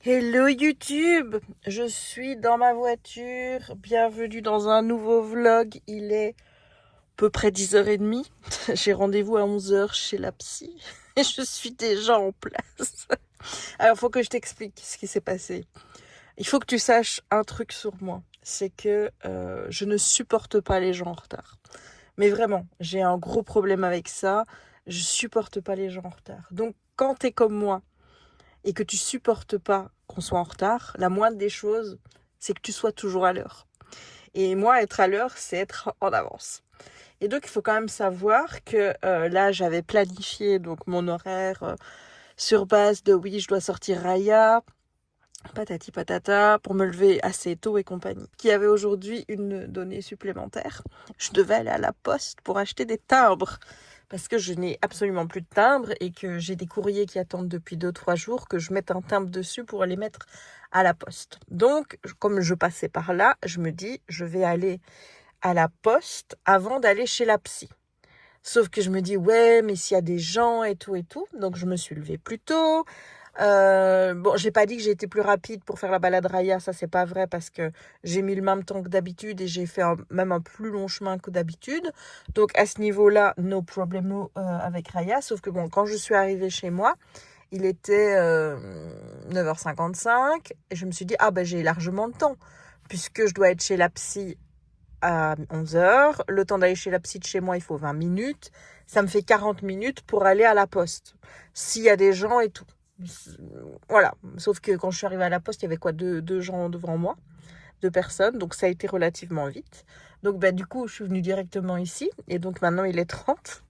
Hello YouTube, je suis dans ma voiture, bienvenue dans un nouveau vlog, il est à peu près 10h30, j'ai rendez-vous à 11h chez la psy et je suis déjà en place. Alors faut que je t'explique ce qui s'est passé. Il faut que tu saches un truc sur moi, c'est que je ne supporte pas les gens en retard. Mais vraiment, j'ai un gros problème avec ça, je supporte pas les gens en retard. Donc quand t'es comme moi, et que tu supportes pas qu'on soit en retard, la moindre des choses, c'est que tu sois toujours à l'heure. Et moi, être à l'heure, c'est être en avance. Et donc, il faut quand même savoir que là, j'avais planifié donc mon horaire sur base de oui, je dois sortir Raya, patati patata, pour me lever assez tôt et compagnie. Qui avait aujourd'hui une donnée supplémentaire. Je devais aller à la poste pour acheter des timbres. Parce que je n'ai absolument plus de timbres et que j'ai des courriers qui attendent depuis 2-3 jours que je mette un timbre dessus pour les mettre à la poste. Donc, comme je passais par là, je me dis, je vais aller à la poste avant d'aller chez la psy. Sauf que je me dis, ouais, mais s'il y a des gens et tout. Donc, je me suis levée plus tôt. Bon, j'ai pas dit que j'ai été plus rapide pour faire la balade Raya, ça c'est pas vrai parce que j'ai mis le même temps que d'habitude et j'ai fait même un plus long chemin que d'habitude. Donc à ce niveau-là, no problemo avec Raya. Sauf que bon, quand je suis arrivée chez moi, il était 9h55 et je me suis dit, ah ben j'ai largement le temps puisque je dois être chez la psy à 11h. Le temps d'aller chez la psy de chez moi, il faut 20 minutes. Ça me fait 40 minutes pour aller à la poste. S'il y a des gens et tout. Voilà, sauf que quand je suis arrivée à la poste, il y avait quoi, deux gens devant moi, 2 personnes, donc ça a été relativement vite. Donc du coup, je suis venue directement ici, et donc maintenant il est 30,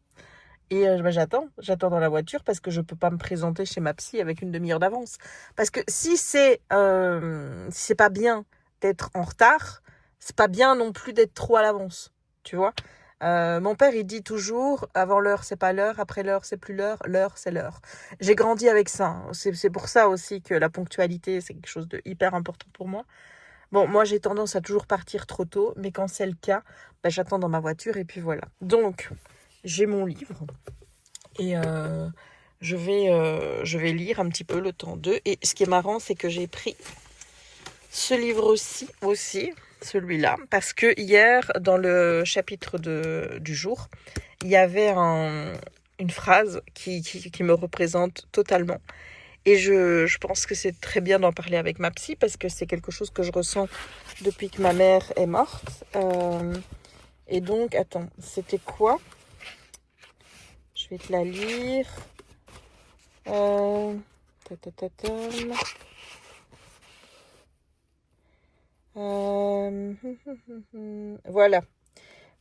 et j'attends dans la voiture parce que je peux pas me présenter chez ma psy avec une demi-heure d'avance. Parce que si c'est pas bien d'être en retard, c'est pas bien non plus d'être trop à l'avance, tu vois. Mon père, il dit toujours, avant l'heure, c'est pas l'heure, après l'heure, c'est plus l'heure, c'est l'heure. J'ai grandi avec ça, hein. C'est pour ça aussi que la ponctualité, c'est quelque chose de hyper important pour moi. Bon, moi, j'ai tendance à toujours partir trop tôt, mais quand c'est le cas, j'attends dans ma voiture et puis voilà. Donc, j'ai mon livre et je vais lire un petit peu le temps d'eux. Et ce qui est marrant, c'est que j'ai pris ce livre-ci aussi, celui-là, parce que hier, dans le chapitre du jour, il y avait une phrase qui me représente totalement. Et je pense que c'est très bien d'en parler avec ma psy, parce que c'est quelque chose que je ressens depuis que ma mère est morte. Et donc, attends, c'était quoi? Je vais te la lire. Euh, ta. Euh, voilà.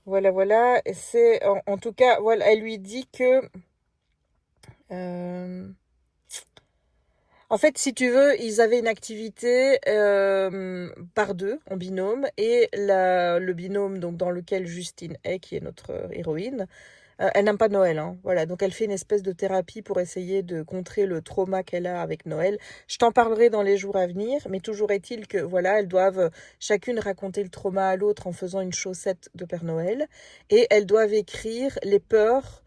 Voilà. Et c'est en tout cas, voilà, elle lui dit que en fait, si tu veux, ils avaient une activité par deux, en binôme, et le binôme donc dans lequel Justine est, qui est notre héroïne, elle n'aime pas Noël, hein. Voilà, donc elle fait une espèce de thérapie pour essayer de contrer le trauma qu'elle a avec Noël. Je t'en parlerai dans les jours à venir, mais toujours est-il que voilà, elles doivent chacune raconter le trauma à l'autre en faisant une chaussette de Père Noël, et elles doivent écrire les peurs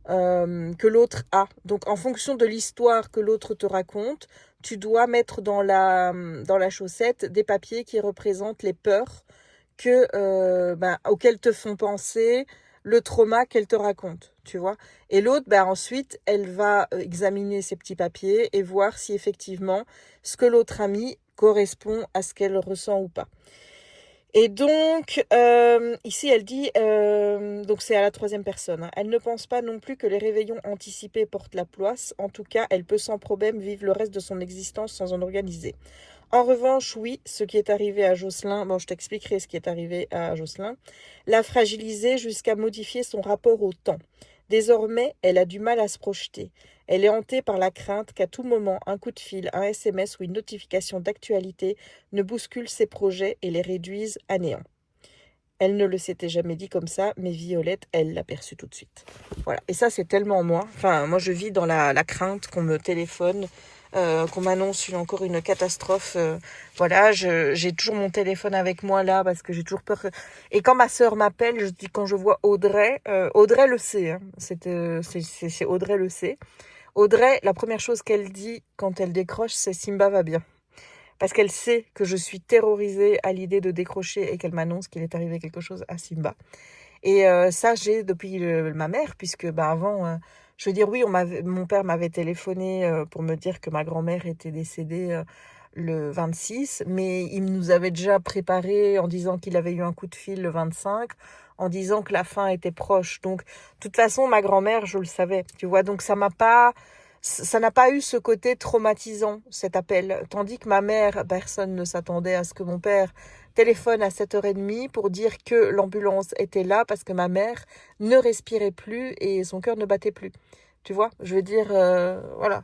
que l'autre a. Donc en fonction de l'histoire que l'autre te raconte, tu dois mettre dans la chaussette des papiers qui représentent les peurs auxquelles te font penser le trauma qu'elle te raconte, tu vois. Et l'autre, ensuite, elle va examiner ces petits papiers et voir si effectivement ce que l'autre a mis correspond à ce qu'elle ressent ou pas. Et donc, ici, elle dit, donc c'est à la troisième personne, hein, elle ne pense pas non plus que les réveillons anticipés portent la poisse. En tout cas, elle peut sans problème vivre le reste de son existence sans en organiser. En revanche, oui, ce qui est arrivé à Jocelyn, bon, je t'expliquerai ce qui est arrivé à Jocelyn, l'a fragilisée jusqu'à modifier son rapport au temps. Désormais, elle a du mal à se projeter. Elle est hantée par la crainte qu'à tout moment, un coup de fil, un SMS ou une notification d'actualité ne bouscule ses projets et les réduise à néant. Elle ne le s'était jamais dit comme ça, mais Violette, elle l'a perçu tout de suite. Voilà. Et ça, c'est tellement moi. Enfin, moi, je vis dans la crainte qu'on me téléphone, qu'on m'annonce encore une catastrophe. Voilà, j'ai toujours mon téléphone avec moi là parce que j'ai toujours peur. Et quand ma sœur m'appelle, je dis quand je vois Audrey, Audrey le sait. Hein, c'est Audrey le sait. Audrey, la première chose qu'elle dit quand elle décroche, c'est Simba va bien. parce qu'elle sait que je suis terrorisée à l'idée de décrocher et qu'elle m'annonce qu'il est arrivé quelque chose à Simba. Et ça, j'ai depuis ma mère, puisque bah, avant, je veux dire, oui, mon père m'avait téléphoné pour me dire que ma grand-mère était décédée le 26, mais il nous avait déjà préparé en disant qu'il avait eu un coup de fil le 25, en disant que la fin était proche. Donc, de toute façon, ma grand-mère, je le savais, tu vois, donc ça n'a pas eu ce côté traumatisant, cet appel. Tandis que ma mère, personne ne s'attendait à ce que mon père téléphone à 7h30 pour dire que l'ambulance était là parce que ma mère ne respirait plus et son cœur ne battait plus. Tu vois, je veux dire, voilà.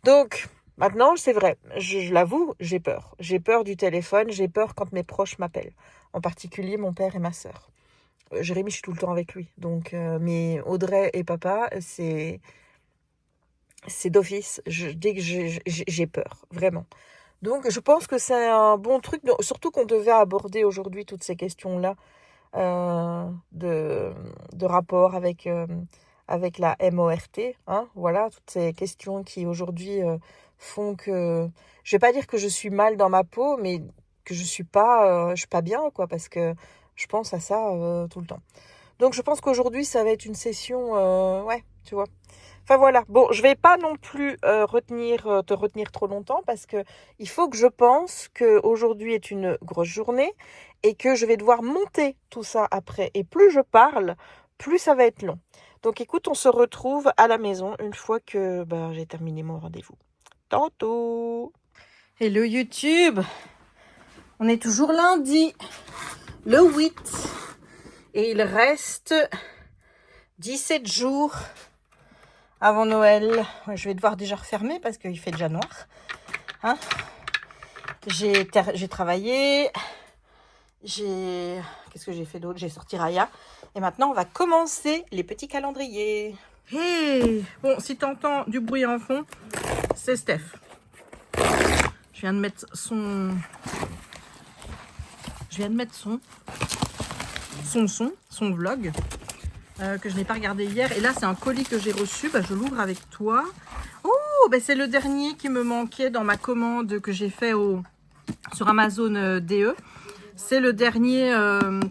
Donc, maintenant, c'est vrai, je l'avoue, j'ai peur. J'ai peur du téléphone, j'ai peur quand mes proches m'appellent. En particulier mon père et ma sœur. Jérémy, je suis tout le temps avec lui. Donc, mais Audrey et papa, c'est d'office. Dès que j'ai peur, vraiment. Donc, je pense que c'est un bon truc, surtout qu'on devait aborder aujourd'hui toutes ces questions-là de rapport avec la MORT. Hein, voilà, toutes ces questions qui aujourd'hui font que... Je vais pas dire que je suis mal dans ma peau, mais que je suis pas bien, quoi, parce que je pense à ça tout le temps. Donc, je pense qu'aujourd'hui, ça va être une session... ouais, tu vois. Enfin voilà, bon, je vais pas non plus te retenir trop longtemps parce que il faut que je pense qu'aujourd'hui est une grosse journée et que je vais devoir monter tout ça après. Et plus je parle, plus ça va être long. Donc écoute, on se retrouve à la maison une fois que j'ai terminé mon rendez-vous. Tantôt. Hello YouTube, on est toujours lundi, le 8, et il reste 17 jours avant Noël. Je vais devoir déjà refermer parce qu'il fait déjà noir. Hein, j'ai travaillé. Qu'est-ce que j'ai fait d'autre? J'ai sorti Raya. Et maintenant, on va commencer les petits calendriers. Hey! Bon, si tu entends du bruit en fond, c'est Steph. Je viens de mettre son vlog. Que je n'ai pas regardé hier. Et là, c'est un colis que j'ai reçu. Je l'ouvre avec toi. Oh, c'est le dernier qui me manquait dans ma commande que j'ai fait sur Amazon DE. C'est le dernier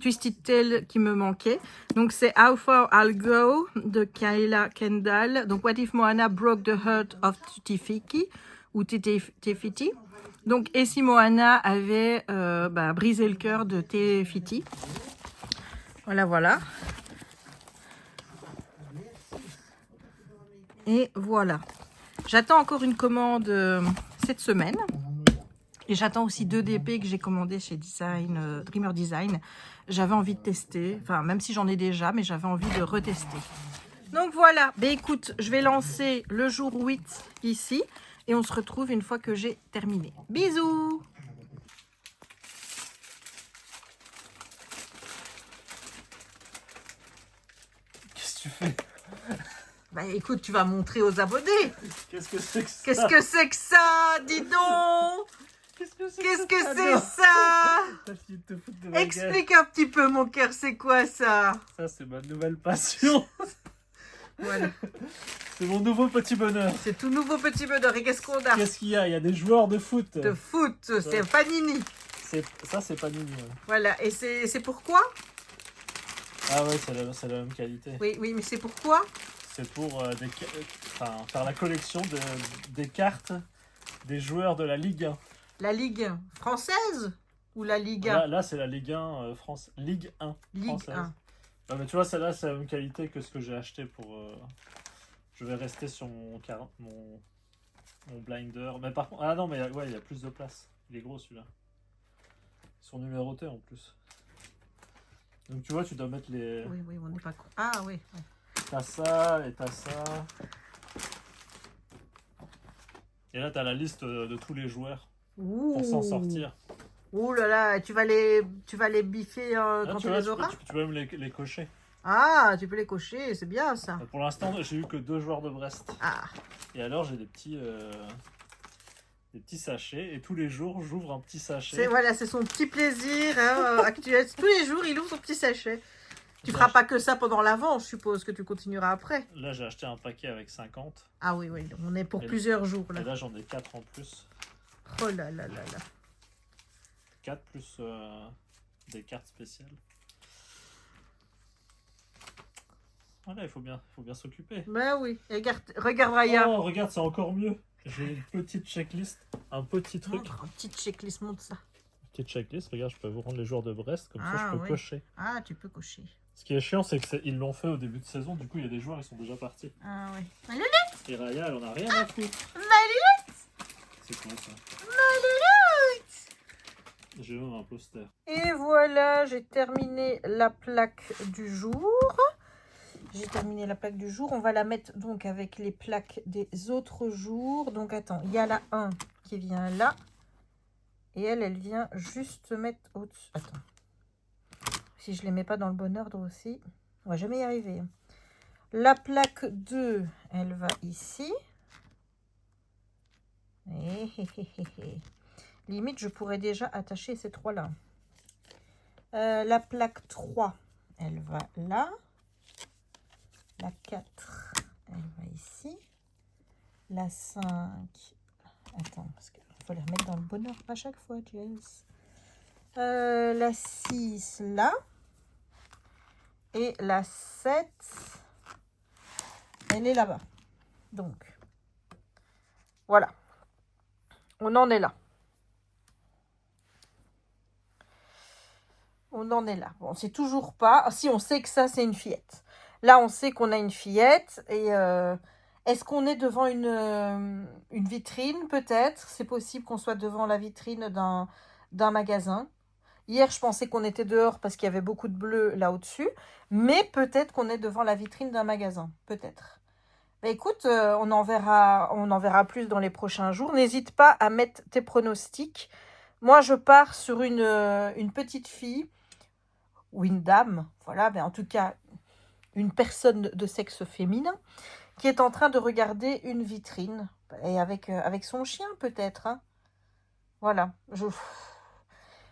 Twisted Tail qui me manquait. Donc, c'est How Far I'll Go de Kayla Kendall. Donc, What If Moana Broke the Heart of Te-Fiti ou Te-Fiti. Donc, et si Moana avait brisé le cœur de Te-Fiti. Voilà. Et voilà. J'attends encore une commande cette semaine. Et j'attends aussi 2 DP que j'ai commandé chez Dreamer Design. J'avais envie de tester. Enfin, même si j'en ai déjà, mais j'avais envie de retester. Donc voilà. Écoute, je vais lancer le jour 8 ici. Et on se retrouve une fois que j'ai terminé. Bisous! Qu'est-ce que tu fais? Écoute, tu vas montrer aux abonnés. Qu'est-ce que c'est que ça? Qu'est-ce que c'est que ça? Dis donc. Qu'est-ce que c'est ça? Ta fille te fout de ma gueule. Explique un petit peu, mon cœur, c'est quoi ça? Ça, c'est ma nouvelle passion. Voilà. C'est mon nouveau petit bonheur. C'est tout nouveau petit bonheur. Et qu'est-ce qu'on a? Qu'est-ce qu'il y a? Il y a des joueurs de foot. De foot, c'est Panini. Ça, c'est pas mignon. Voilà. Et c'est pourquoi? Ah ouais, c'est la même qualité. Oui, mais c'est pourquoi? C'est pour faire la collection des cartes des joueurs de la Ligue 1. La Ligue française ou la Ligue 1? Là c'est la Ligue 1 France. Ligue 1 Ligue française. 1. Non, mais tu vois, celle-là, c'est la même qualité que ce que j'ai acheté pour... Je vais rester sur mon blinder. Mais par contre... Ah non, mais ouais, il y a plus de place. Il est gros, celui-là. Ils sont numérotés, en plus. Donc, tu vois, tu dois mettre les... Oui, on n'est pas con. Ah, oui. T'as ça, et t'as ça. Et là, t'as la liste de tous les joueurs. Pour s'en sortir. Ouh là là, tu vas les biffer quand tu les auras? Tu peux même les cocher. Ah, tu peux les cocher, c'est bien ça. Pour l'instant, j'ai eu que 2 joueurs de Brest. Ah. Et alors, j'ai des petits sachets. Et tous les jours, j'ouvre un petit sachet. Voilà, c'est son petit plaisir actuel. Tous les jours, il ouvre son petit sachet. Tu feras pas que ça pendant l'avant, je suppose que tu continueras après. Là, j'ai acheté un paquet avec 50. Ah oui, on est pour plusieurs jours là. Et là, j'en ai 4 en plus. Oh là là là là. 4 plus des cartes spéciales. Voilà, il faut bien s'occuper. Ben oui, regarde Raya. Oh, regarde, c'est encore mieux. J'ai une petite checklist, un petit truc. Montre, une petite checklist, montre ça. Petite checklist, regarde, je peux vous rendre les joueurs de Brest, comme ça je peux oui. cocher. Ah, tu peux cocher. Ce qui est chiant, c'est qu'ils l'ont fait au début de saison, du coup il y a des joueurs, ils sont déjà partis. Ah oui. Et Raya, elle en a rien à foutre. C'est quoi ça? J'ai même un poster. Et voilà, j'ai terminé la plaque du jour. On va la mettre donc avec les plaques des autres jours. Donc attends, il y a la 1 qui vient là. Et elle vient juste se mettre au-dessus. Attends. Si je ne les mets pas dans le bon ordre aussi, on va jamais y arriver. La plaque 2, elle va ici. Limite, je pourrais déjà attacher ces trois-là. La plaque 3, elle va là. La 4, elle va ici. La 5, attends, parce qu'il faut les remettre dans le bon ordre à chaque fois, Jess. La 6, là. Et la 7, elle est là-bas. Donc, voilà. On en est là. On en est là. Bon, on sait toujours pas. Si, on sait que ça, c'est une fillette. Là, on sait qu'on a une fillette. Et est-ce qu'on est devant une vitrine, peut-être? C'est possible qu'on soit devant la vitrine d'un magasin. Hier, je pensais qu'on était dehors parce qu'il y avait beaucoup de bleu là au-dessus. Mais peut-être qu'on est devant la vitrine d'un magasin. Peut-être. Bah, écoute, on en verra plus dans les prochains jours. N'hésite pas à mettre tes pronostics. Moi, je pars sur une petite fille ou une dame, voilà, mais en tout cas, une personne de sexe féminin qui est en train de regarder une vitrine et avec son chien peut-être. Hein. Voilà.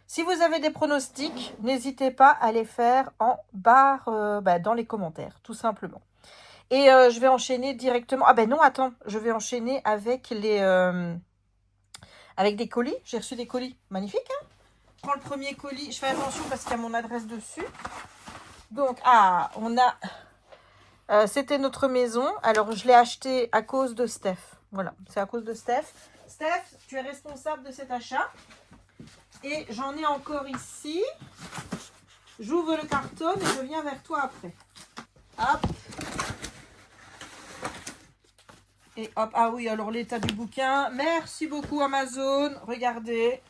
Si vous avez des pronostics, n'hésitez pas à les faire en barre dans les commentaires, tout simplement. Et je vais enchaîner directement. Ah ben non, attends, je vais enchaîner avec avec des colis. J'ai reçu des colis magnifiques. Hein. Je prends le premier colis. Je fais attention parce qu'il y a mon adresse dessus. Donc, on a... c'était notre maison. Alors, je l'ai acheté à cause de Steph. Voilà, c'est à cause de Steph. Steph, tu es responsable de cet achat. Et j'en ai encore ici. J'ouvre le carton et je viens vers toi après. Hop. Et hop, ah oui, alors l'état du bouquin. Merci beaucoup Amazon. Regardez.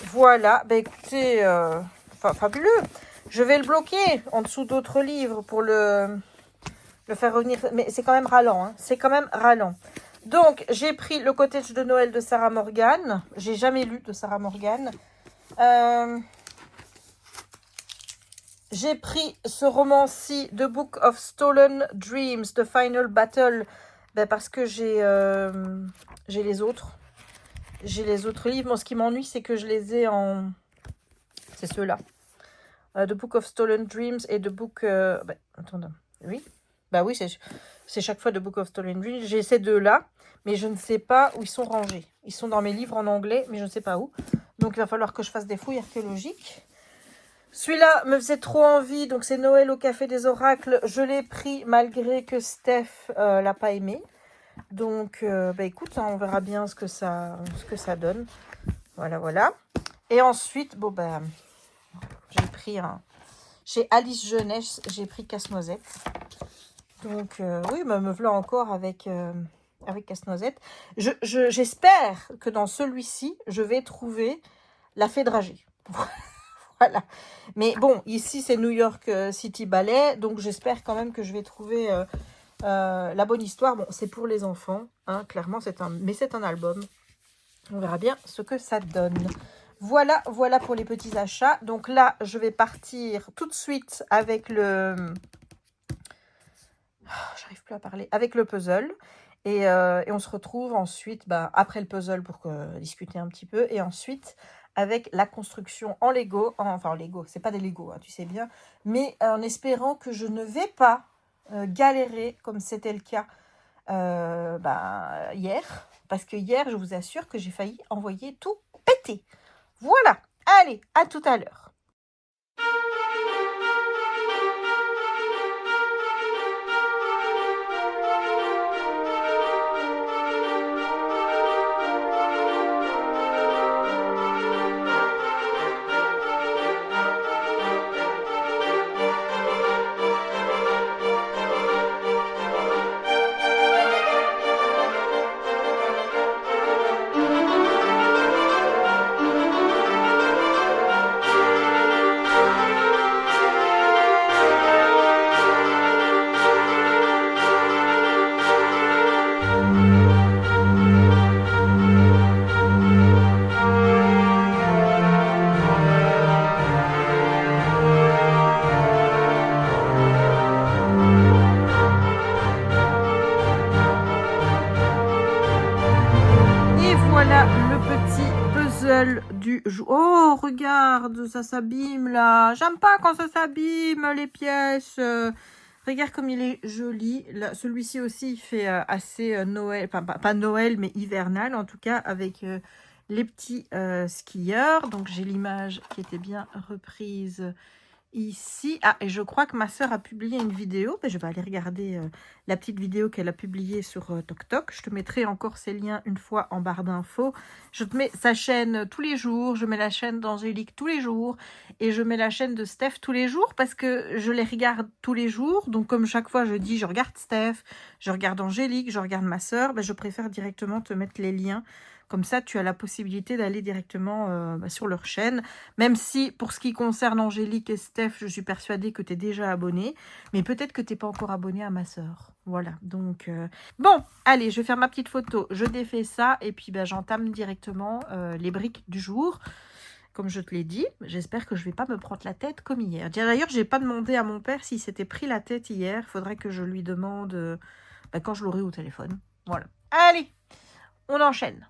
Voilà, bah écoutez, fabuleux. Je vais le bloquer en dessous d'autres livres pour le faire revenir. Mais c'est quand même ralent, hein. C'est quand même ralent. Donc, j'ai pris le Cottage de Noël de Sarah Morgan. J'ai jamais lu de Sarah Morgan. J'ai pris ce roman-ci, The Book of Stolen Dreams, The Final Battle, parce que j'ai les autres. J'ai les autres livres. Bon, ce qui m'ennuie, c'est que je les ai en... C'est ceux-là. The Book of Stolen Dreams et The Book... attends, oui. Bah oui, c'est chaque fois The Book of Stolen Dreams. J'ai ces deux-là, mais je ne sais pas où ils sont rangés. Ils sont dans mes livres en anglais, mais je ne sais pas où. Donc, il va falloir que je fasse des fouilles archéologiques. Celui-là me faisait trop envie, donc c'est Noël au Café des Oracles. Je l'ai pris malgré que Steph l'a pas aimé. Donc, écoute, hein, on verra bien ce que ça donne. Voilà, voilà. Et ensuite, j'ai pris chez Alice Jeunesse, j'ai pris Casse-Noisette. Donc, oui, me voilà encore avec Casse-Noisette. J'espère que dans celui-ci, je vais trouver la fée dragée. Voilà. Mais bon, ici, c'est New York City Ballet. Donc, j'espère quand même que je vais trouver la bonne histoire. Bon, c'est pour les enfants. Hein, clairement, mais c'est un album. On verra bien ce que ça donne. Voilà pour les petits achats. Donc là, je vais partir tout de suite avec le... J'arrive plus à parler. Avec le puzzle. Et on se retrouve ensuite, après le puzzle pour discuter un petit peu. Et ensuite, avec la construction en Lego. Enfin, en Lego, c'est pas des Lego, hein, tu sais bien. Mais en espérant que je ne vais pas galérer, comme c'était le cas hier. Parce que hier, je vous assure que j'ai failli envoyer tout péter. Voilà. Allez, à tout à l'heure. Voilà le petit puzzle du jour. Oh, regarde, ça s'abîme là. J'aime pas quand ça s'abîme, les pièces. Regarde comme il est joli. Celui-ci aussi, il fait assez Noël. Enfin, pas Noël, mais hivernal en tout cas, avec les petits skieurs. Donc, j'ai l'image qui était bien reprise ici. Ah, et je crois que ma soeur a publié une vidéo. Je vais aller regarder la petite vidéo qu'elle a publiée sur TokTok. Je te mettrai encore ces liens une fois en barre d'infos. Je te mets sa chaîne tous les jours. Je mets la chaîne d'Angélique tous les jours. Et je mets la chaîne de Steph tous les jours parce que je les regarde tous les jours. Donc, comme chaque fois, je dis, je regarde Steph, je regarde Angélique, je regarde ma soeur. Je préfère directement te mettre les liens. Comme ça, tu as la possibilité d'aller directement sur leur chaîne. Même si, pour ce qui concerne Angélique et Steph, je suis persuadée que tu es déjà abonné. Mais peut-être que tu n'es pas encore abonné à ma sœur. Voilà, donc... Bon, allez, je vais faire ma petite photo. Je défais ça et puis j'entame directement les briques du jour. Comme je te l'ai dit, j'espère que je ne vais pas me prendre la tête comme hier. D'ailleurs, je n'ai pas demandé à mon père s'il s'était pris la tête hier. Il faudrait que je lui demande quand je l'aurai au téléphone. Voilà. Allez, on enchaîne.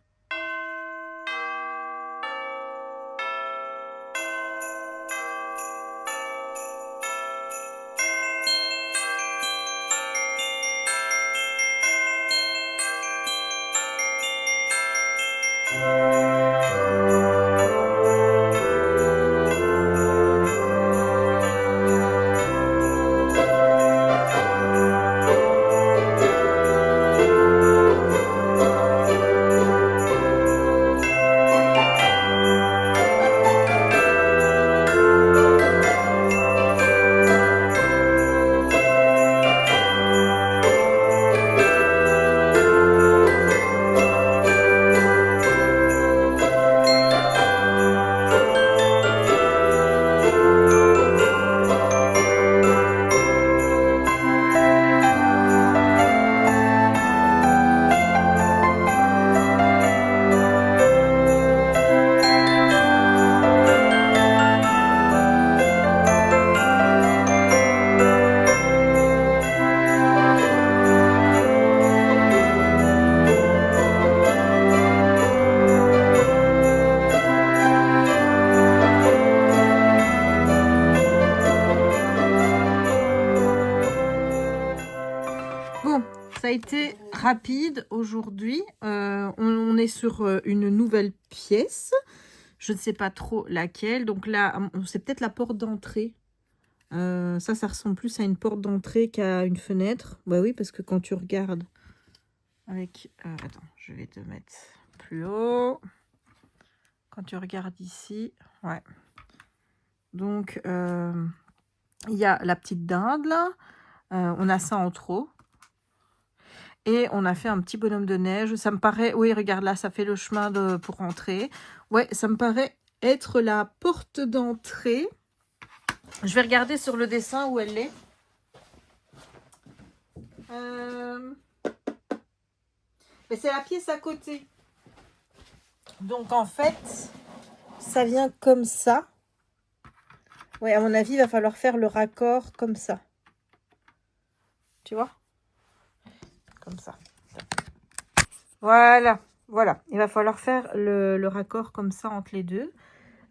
Ça a été rapide aujourd'hui. On est sur une nouvelle pièce. Je ne sais pas trop laquelle. Donc là, c'est peut-être la porte d'entrée. Ça ressemble plus à une porte d'entrée qu'à une fenêtre. Bah oui, parce que quand tu regardes avec... attends, je vais te mettre plus haut. Quand tu regardes ici, ouais. Donc, il y a la petite dinde là. On a ça en trop. Et on a fait un petit bonhomme de neige. Ça me paraît... Oui, regarde là, ça fait le chemin pour rentrer. Ouais, ça me paraît être la porte d'entrée. Je vais regarder sur le dessin où elle est. Mais c'est la pièce à côté. Donc, en fait, ça vient comme ça. Ouais, à mon avis, il va falloir faire le raccord comme ça. Tu vois ? Comme ça. Voilà, voilà. Il va falloir faire le raccord comme ça entre les deux.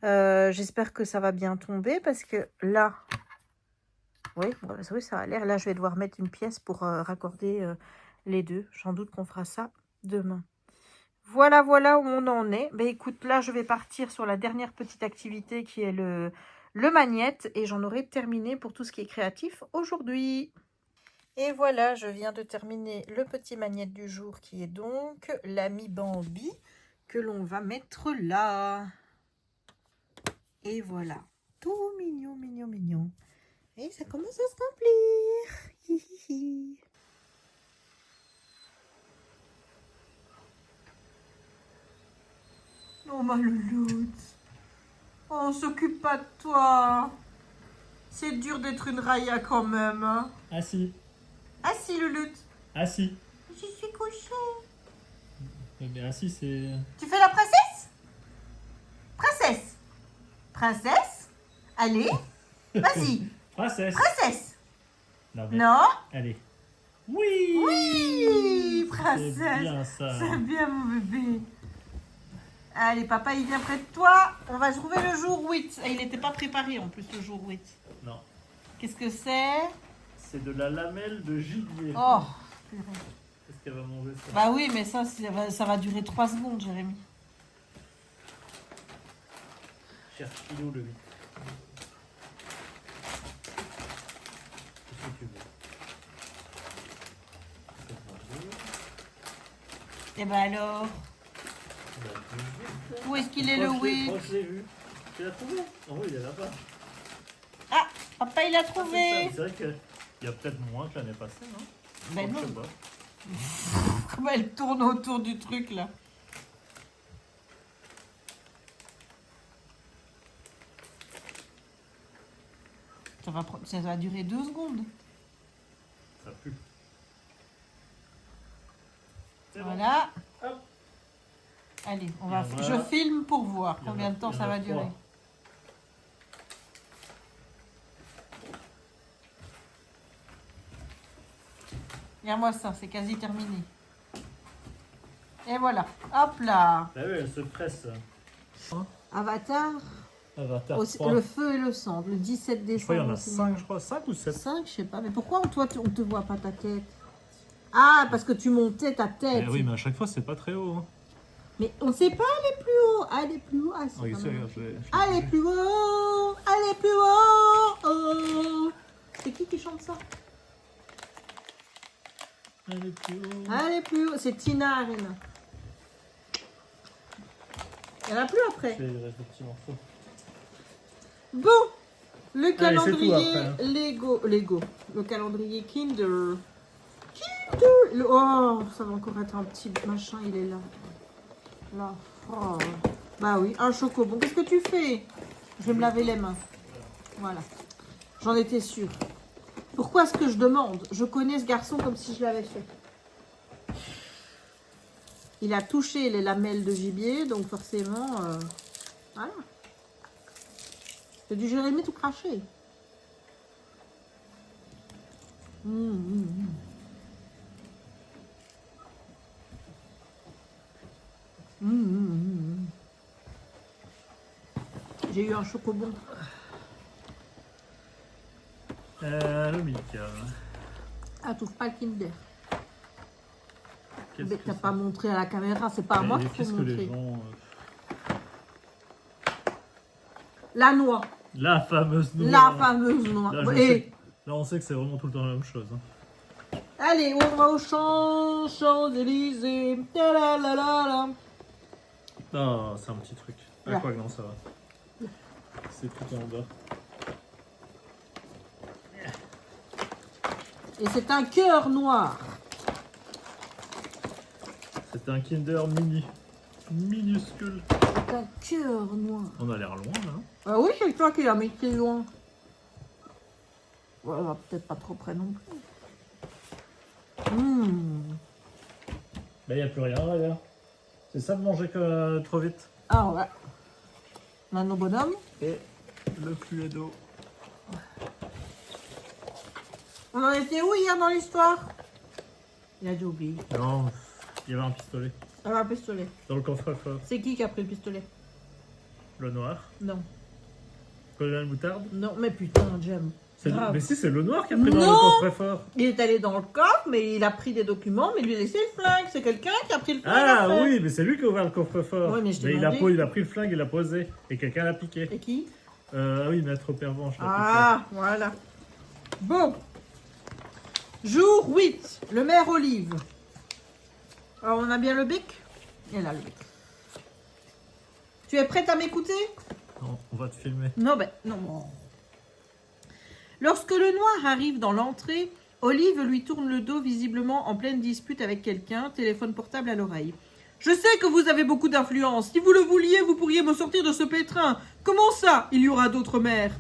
J'espère que ça va bien tomber parce que là, oui, ça a l'air. Là, je vais devoir mettre une pièce pour raccorder les deux. J'en doute qu'on fera ça demain. Voilà, voilà où on en est. Ben écoute, là, je vais partir sur la dernière petite activité qui est le magnète. Et j'en aurai terminé pour tout ce qui est créatif aujourd'hui. Et voilà, je viens de terminer le petit magnète du jour qui est donc l'ami Bambi que l'on va mettre là. Et voilà, tout mignon, mignon, mignon. Et ça commence à se remplir. Hihihi. Oh ma louloute. Oh, on s'occupe pas de toi. C'est dur d'être une raya quand même. Hein. Assis. Assis, louloute. Assis. Je suis couchée. Mais assis, c'est... Tu fais la princesse? Princesse. Princesse. Allez. Vas-y. Princesse. Princesse. Non, mais... Non. Allez. Oui. Oui, C'est princesse. bien ça. C'est bien mon bébé. Allez, papa, il vient près de toi. On va trouver le jour 8. Et il n'était pas préparé en plus le jour 8. Non. Qu'est-ce que c'est? C'est de la lamelle de gibier. Oh, purée. Qu'est-ce qu'elle va manger ça? Bah oui, mais ça va durer 3 secondes, Jérémy. Cherche kilo le 8. Qu'est-ce que tu veux? Et bah alors, où est-ce qu'il est le 8? Je l'ai vu. Tu l'as trouvé? Oh oui, il est là-bas. Ah, papa, il a Ah, c'est trouvé. ça. C'est vrai qu'il y a peut-être moins que l'année passée, non? Ben Je sais non. pas. Comment elle tourne autour du truc là? Ça va durer 2 secondes. Ça pue. C'est bon. Voilà. Hop. Allez, Et voilà. je filme pour voir Il y en combien a- de temps il y en ça a va 3. durer. Regarde-moi ça, c'est quasi terminé. Et voilà, hop là. Bah oui, elle se presse. Avatar, Avatar le 3. feu et le sang, le 17 Je crois qu'il y décembre. en a au cinéma. 5, je crois. 5 ou 7. 5, je sais pas. Mais pourquoi toi, on te voit pas ta tête? Ah, parce que tu montais ta tête. Oui, mais à chaque fois, c'est pas très haut. Hein. Mais on ne sait pas aller plus haut. Aller plus haut. Ah, si, Oh, quand ici, même. regarde, Allez plus haut. Allez plus haut. Oh. C'est qui chante ça? Elle est plus haut. Allez plus haut. C'est Tina Arena. Il n'y en a plus après. Je fais le petit morceau. Bon, le Allez, c'est calendrier tout après, hein. Lego. Le calendrier Kinder. Oh, ça va encore être un petit machin, il est là. Là. Oh. Bah oui, un chocobon. Qu'est-ce que tu fais? Je vais me laver les mains. Voilà. J'en étais sûre. Pourquoi est-ce que je demande? Je connais ce garçon comme si je l'avais fait. Il a touché les lamelles de gibier, donc forcément... voilà. C'est du Jérémy tout craché. J'ai eu un chocobon. Le Mika. Ah, t'ouvres pas le Kinder. Qu'est-ce Mais que t'as c'est? pas montré à la caméra, c'est pas à moi qu'il faut Qu'est-ce que les montrer. gens... La noix. La fameuse noix. La fameuse noix. Là, je Et sais- là, on sait que c'est vraiment tout le temps la même chose. Hein. allez, on va au Champs-Élysées. Ta-la-la-la-la. Non, c'est un petit truc. Ah, Là. quoi que non, ça va. C'est tout en bas. Et c'est un cœur noir. C'est un Kinder mini. Minuscule. C'est un cœur noir. On a l'air loin, là. Hein. Ah oui, c'est toi qui l'as mis très loin. Voilà, peut-être pas trop près non plus. Là, il n'y a plus rien, regarde. C'est ça de manger trop vite. Ah ouais. Nano bonhomme. Et le Cluedo. On en était où hier dans l'histoire? Il a déjà oublié. Non, il y avait un pistolet. Ah, un pistolet. Dans le coffre-fort. C'est qui a pris le pistolet? Le noir. Non. Colonel Moutarde. Non, mais putain, Jem. Grave. Mais si, c'est le noir qui a pris dans le Non. coffre-fort. Il est allé dans le coffre, mais il a pris des documents, mais il lui a laissé le flingue. C'est quelqu'un qui a pris le flingue. Ah après. oui, mais c'est lui qui a ouvert le coffre-fort. Ouais, mais je t'ai il a demandé. pris le flingue, il l'a posé. Et quelqu'un l'a piqué. Et qui? Ah oui, Maître Pervenche l'a Ah, voilà. Bon. Jour 8. Le maire Olive. Alors, on a bien le bec? Elle a le bec. Tu es prête à m'écouter? piqué. Non, on va te filmer. Non, ben, non. Lorsque le noir arrive dans l'entrée, Olive lui tourne le dos visiblement en pleine dispute avec quelqu'un, téléphone portable à l'oreille. Je sais que vous avez beaucoup d'influence. Si vous le vouliez, vous pourriez me sortir de ce pétrin. Comment ça, il y aura d'autres maires?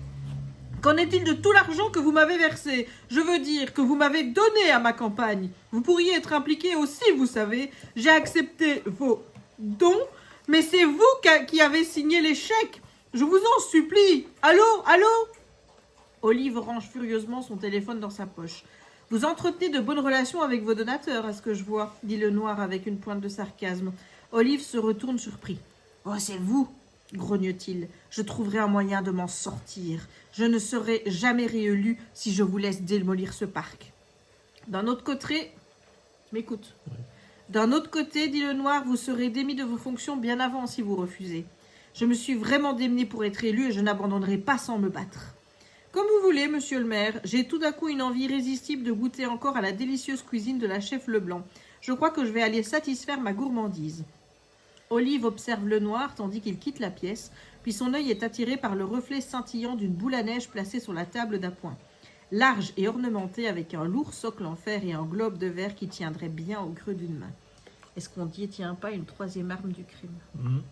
Qu'en est-il de tout l'argent que vous m'avez versé? Je veux dire que vous m'avez donné à ma campagne. Vous pourriez être impliqué aussi, vous savez. J'ai accepté vos dons, mais c'est vous qui avez signé les chèques. Je vous en supplie. Allô? Allô? Olive range furieusement son téléphone dans sa poche. Vous entretenez de bonnes relations avec vos donateurs, à ce que je vois, dit le noir avec une pointe de sarcasme. Olive se retourne surpris. Oh, c'est vous, grogne-t-il. Je trouverai un moyen de m'en sortir. Je ne serai jamais réélu si je vous laisse démolir ce parc. D'un autre côté, m'écoute. Oui. D'un autre côté, dit le noir, vous serez démis de vos fonctions bien avant si vous refusez. Je me suis vraiment démené pour être élu et je n'abandonnerai pas sans me battre. Comme vous voulez, monsieur le maire, j'ai tout d'un coup une envie irrésistible de goûter encore à la délicieuse cuisine de la chef Leblanc. Je crois que je vais aller satisfaire ma gourmandise. Olive observe le noir tandis qu'il quitte la pièce, puis son œil est attiré par le reflet scintillant d'une boule à neige placée sur la table d'appoint. Large et ornementée avec un lourd socle en fer et un globe de verre qui tiendrait bien au creux d'une main. Est-ce qu'on détient pas une troisième arme du crime?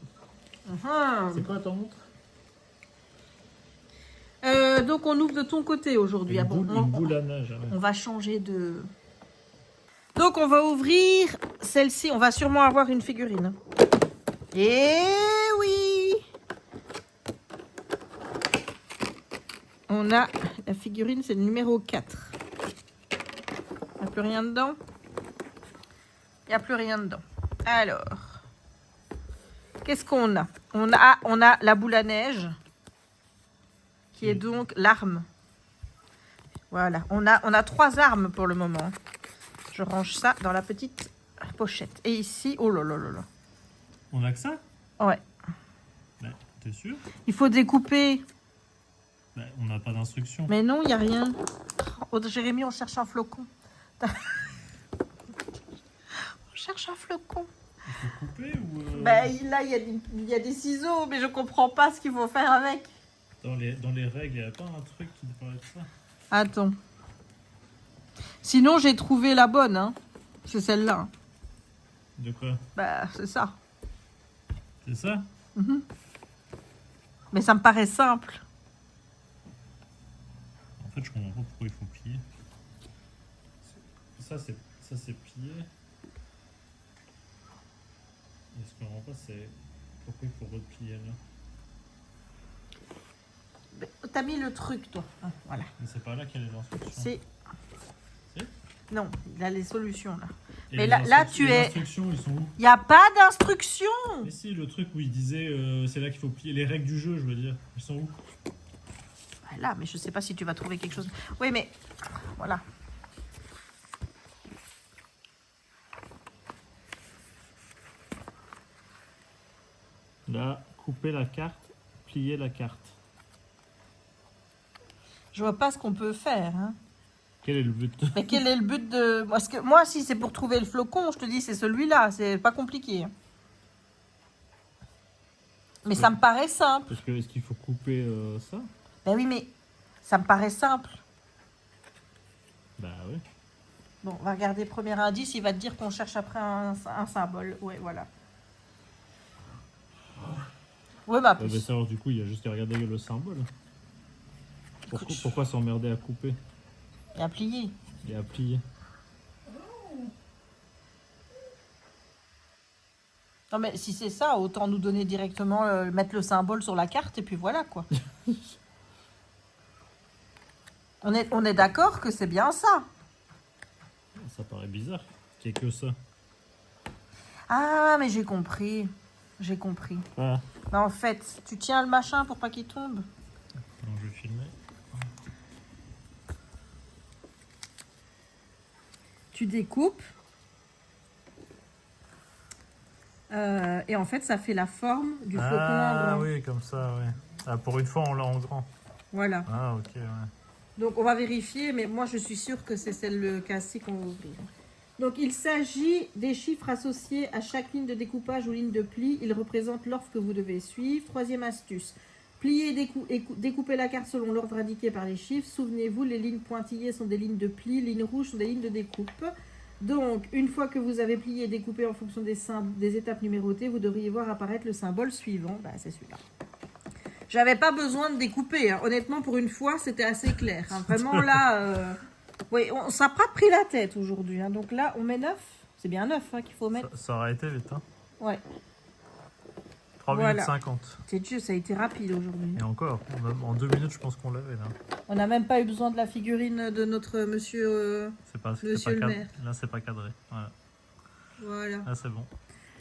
C'est quoi ton montre? Donc on ouvre de ton côté aujourd'hui. Une boule à neige. Ouais. On va changer de... Donc on va ouvrir celle-ci. On va sûrement avoir une figurine. Eh oui! On a la figurine, c'est le numéro 4. Il n'y a plus rien dedans? Il n'y a plus rien dedans. Alors, qu'est-ce qu'on a? On a la boule à neige, qui est donc l'arme. Voilà, on a 3 armes pour le moment. Je range ça dans la petite pochette. Et ici, oh là là là là. On a que ça? Ouais. Ben, t'es sûr? Il faut découper. Ben, on n'a pas d'instruction. Mais non, il n'y a rien. Oh, Jérémy, on cherche un flocon. On cherche un flocon. Il faut couper ou... Ben, là, il y a des ciseaux, mais je comprends pas ce qu'il faut faire avec. Dans les règles, il n'y a pas un truc qui parlait de ça? Attends. Sinon, j'ai trouvé la bonne, hein. C'est celle-là. De quoi? Bah, c'est ça. C'est ça? Mais ça me paraît simple. En fait, je comprends pas pourquoi il faut plier. Ça, c'est plié. Et ce que je comprends pas, c'est pourquoi il faut replier là. T'as mis le truc, toi. Ah, voilà. Mais c'est pas là qu'il y a les instructions. C'est... Si. Non, il a les solutions, là. Et Mais les là, tu les es... instructions, ils sont où? Il n'y a pas d'instruction. Mais si, le truc où il disait c'est là qu'il faut plier les règles du jeu, je veux dire. Ils sont où? Là, mais je sais pas si tu vas trouver quelque chose. Oui, mais... Voilà. Là, couper la carte, plier la carte. Je vois pas ce qu'on peut faire, hein. Quel est le but? Mais quel est le but de... Parce que moi, si c'est pour trouver le flocon, je te dis, c'est celui-là. C'est pas compliqué. Mais ça me paraît simple. Parce que est-ce qu'il faut couper ça? Ben oui, mais ça me paraît simple. Bah oui. Bon, on va regarder premier indice. Il va te dire qu'on cherche après un symbole. Ouais, voilà. Ouais, bah, Bah, ça, alors, du coup, il y a juste à regarder le symbole. Pourquoi s'emmerder à couper et à plier. et à plier? Non, mais si c'est ça, autant nous donner directement, mettre le symbole sur la carte et puis voilà, quoi. On est d'accord que c'est bien ça. Ça paraît bizarre qu'il n'y ait que ça. Ah, mais j'ai compris. J'ai compris. Ah. Bah, en fait, tu tiens le machin pour pas qu'il tombe. Alors, je vais filmer. tu découpes. Et en fait, ça fait la forme du flocon en Ah grand. oui, comme ça, oui. Ah, pour une fois, on l'a en grand. Voilà. Ah, ok, ouais. Donc, on va vérifier, mais moi, je suis sûre que c'est celle cassée qu'on va ouvrir. Donc, il s'agit des chiffres associés à chaque ligne de découpage ou ligne de pli. Ils représentent l'ordre que vous devez suivre. Troisième astuce. Plier et découper la carte selon l'ordre indiqué par les chiffres. Souvenez-vous, les lignes pointillées sont des lignes de pli, lignes rouges sont des lignes de découpe. Donc, une fois que vous avez plié et découpé en fonction des étapes numérotées, vous devriez voir apparaître le symbole suivant. Bah, c'est celui-là. J'avais pas besoin de découper. Hein. Honnêtement, pour une fois, c'était assez clair. Hein. Vraiment, là, oui, on s'est pas pris la tête aujourd'hui. Hein. Donc là, on met 9. C'est bien 9 hein, qu'il faut mettre. Ça aurait été vite, hein. Ouais. 3 Voilà. minutes 50. C'est Dieu, ça a été rapide aujourd'hui. Et encore, en 2 minutes, je pense qu'on l'avait, là. On n'a même pas eu besoin de la figurine de notre monsieur, monsieur le maire. Là, c'est pas cadré. Voilà. Voilà. Là, c'est bon.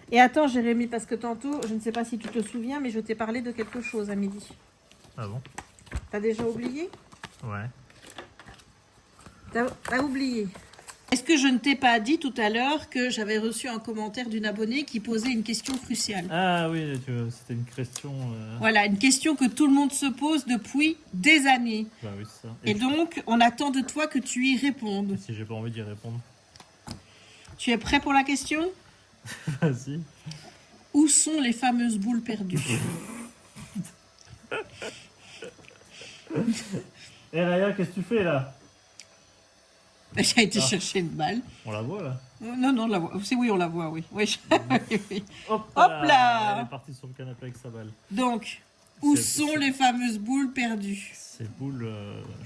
Et attends, Jérémy, parce que tantôt, je ne sais pas si tu te souviens, mais je t'ai parlé de quelque chose à midi. Ah bon? T'as déjà oublié? Ouais. T'as oublié. Est-ce que je ne t'ai pas dit tout à l'heure que j'avais reçu un commentaire d'une abonnée qui posait une question cruciale? Ah oui, c'était une question... Voilà, une question que tout le monde se pose depuis des années. Bah oui, c'est ça. Et donc, on attend de toi que tu y répondes. Si j'ai pas envie d'y répondre. Tu es prêt pour la question? Vas-y. Où sont les fameuses boules perdues? Eh Raya, qu'est-ce que tu fais là? J'ai été chercher une balle. On la voit là. Non, on la voit. Oui, on la voit, oui. Oui. Oui. Hop Hop là. là. Elle est partie sur le canapé avec sa balle. Donc, où sont les fameuses boules perdues? Ces boules,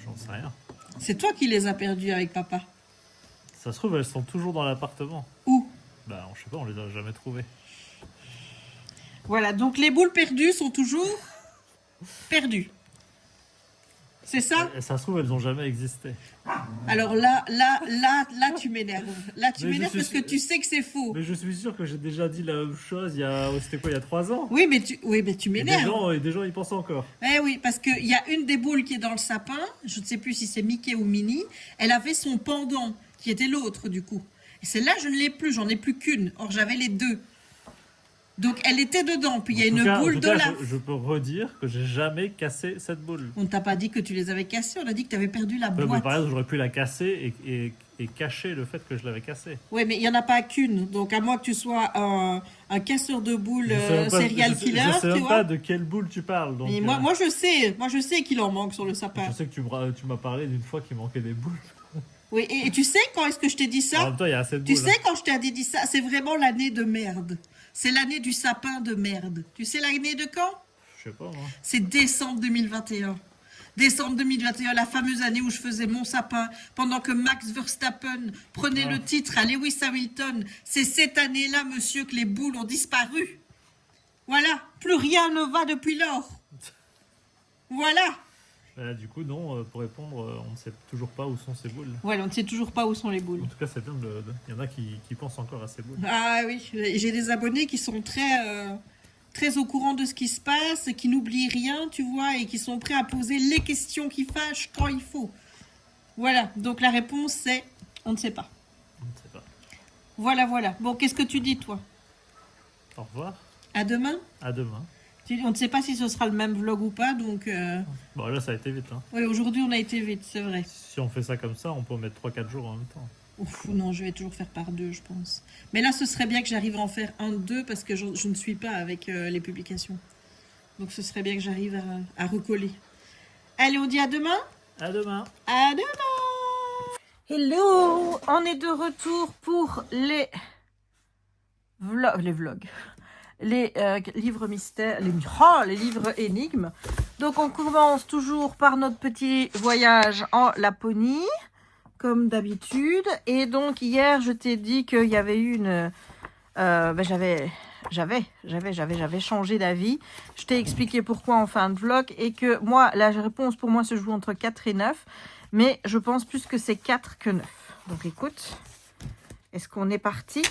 j'en sais rien. C'est toi qui les as perdues avec papa. Ça se trouve, elles sont toujours dans l'appartement. Où? Bah, je sais pas, on les a jamais trouvées. Voilà, donc les boules perdues sont toujours perdues. C'est ça? Et ça se trouve, elles ont jamais existé. Alors là, tu m'énerves. Là, tu Mais m'énerves parce que tu sais que c'est faux. Mais je suis sûr que j'ai déjà dit la même chose c'était quoi, il y a 3 ans? Oui, mais tu m'énerves. Et des gens y pensent encore. Eh oui, parce qu'il y a une des boules qui est dans le sapin, je ne sais plus si c'est Mickey ou Minnie, elle avait son pendant, qui était l'autre du coup. Et celle-là, je ne l'ai plus, j'en ai plus qu'une. Or, j'avais les deux. Donc, elle était dedans, puis il y a une boule de lave. Je peux redire que j'ai jamais cassé cette boule. On ne t'a pas dit que tu les avais cassées, on a dit que tu avais perdu la Ouais, boîte. mais par exemple, j'aurais pu la casser et cacher le fait que je l'avais cassée. Oui, mais il n'y en a pas qu'une. Donc, à moins que tu sois un casseur de boules serial killer, Je sais tu même vois. pas de quelle boule tu parles. Donc, Mais moi, je sais qu'il en manque sur le sapin. je sais que tu m'as parlé d'une fois qu'il manquait des boules. Oui, et tu sais quand est-ce que je t'ai dit En ça? même temps, il y a assez de Tu boules. sais quand je t'ai dit ça, c'est vraiment l'année de merde. C'est l'année du sapin de merde. Tu sais l'année de quand? Je sais pas, moi. C'est décembre 2021. Décembre 2021, la fameuse année où je faisais mon sapin, pendant que Max Verstappen prenait le titre à Lewis Hamilton. C'est cette année-là, monsieur, que les boules ont disparu. Voilà, plus rien ne va depuis lors. Voilà. Du coup, non, pour répondre, on ne sait toujours pas où sont ces boules. Voilà, on ne sait toujours pas où sont les boules. En tout cas, c'est bien il y en a qui pensent encore à ces boules. Ah oui, j'ai des abonnés qui sont très au courant de ce qui se passe, qui n'oublient rien, tu vois, et qui sont prêts à poser les questions qui fâchent quand il faut. Voilà, donc la réponse c'est on ne sait pas. On ne sait pas. Voilà. Bon, qu'est-ce que tu dis, toi? Au revoir. À demain? À demain. On ne sait pas si ce sera le même vlog ou pas, donc... Bon, là, ça a été vite. Hein. Oui, aujourd'hui, on a été vite, c'est vrai. Si on fait ça comme ça, on peut mettre 3-4 jours en même temps. Ouf, non, je vais toujours faire par deux, je pense. Mais là, ce serait bien que j'arrive à en faire un, deux, parce que je ne suis pas avec les publications. Donc, ce serait bien que j'arrive à recoller. Allez, on dit à demain? À demain. À demain! Hello! On est de retour pour les vlogs. Les livres mystères, les livres énigmes. Donc, on commence toujours par notre petit voyage en Laponie, comme d'habitude. Et donc, hier, je t'ai dit qu'il y avait eu une... j'avais changé d'avis. Je t'ai expliqué pourquoi en fin de vlog et que moi, la réponse pour moi se joue entre 4 et 9. Mais je pense plus que c'est 4 que 9. Donc, écoute, est-ce qu'on est parti?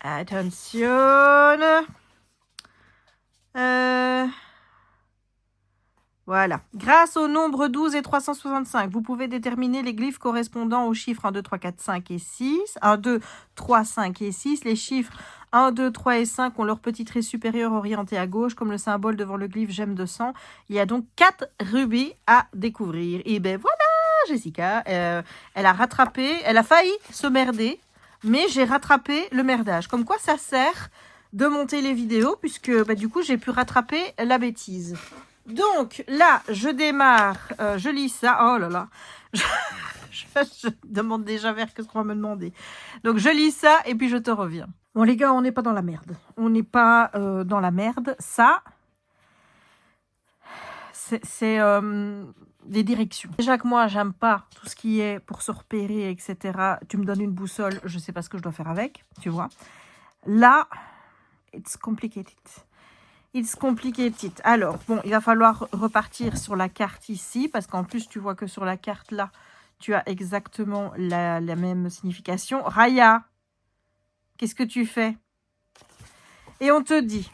Attention. Voilà. Grâce au nombre 12 et 365, vous pouvez déterminer les glyphes correspondant aux chiffres 1, 2, 3, 4, 5 et 6. 1, 2, 3, 5 et 6. Les chiffres 1, 2, 3 et 5 ont leur petit trait supérieur orienté à gauche, comme le symbole devant le glyphe gemme de sang. Il y a donc 4 rubis à découvrir. Et ben voilà, Jessica, elle a rattrapé, elle a failli se merder, mais j'ai rattrapé le merdage. Comme quoi ça sert de monter les vidéos, puisque bah, du coup j'ai pu rattraper la bêtise. Donc là, je démarre, je lis ça. Oh là là, je demande déjà vers qu'est-ce qu'on va me demander. Donc je lis ça et puis je te reviens. Bon les gars, on n'est pas dans la merde. On n'est pas dans la merde. Ça, c'est des directions. Déjà que moi, j'aime pas tout ce qui est pour se repérer, etc. Tu me donnes une boussole, je sais pas ce que je dois faire avec, tu vois. Là, it's complicated. It's complicated. Alors, bon, il va falloir repartir sur la carte ici, parce qu'en plus, tu vois que sur la carte là, tu as exactement la même signification. Raya, qu'est-ce que tu fais? Et on te dit.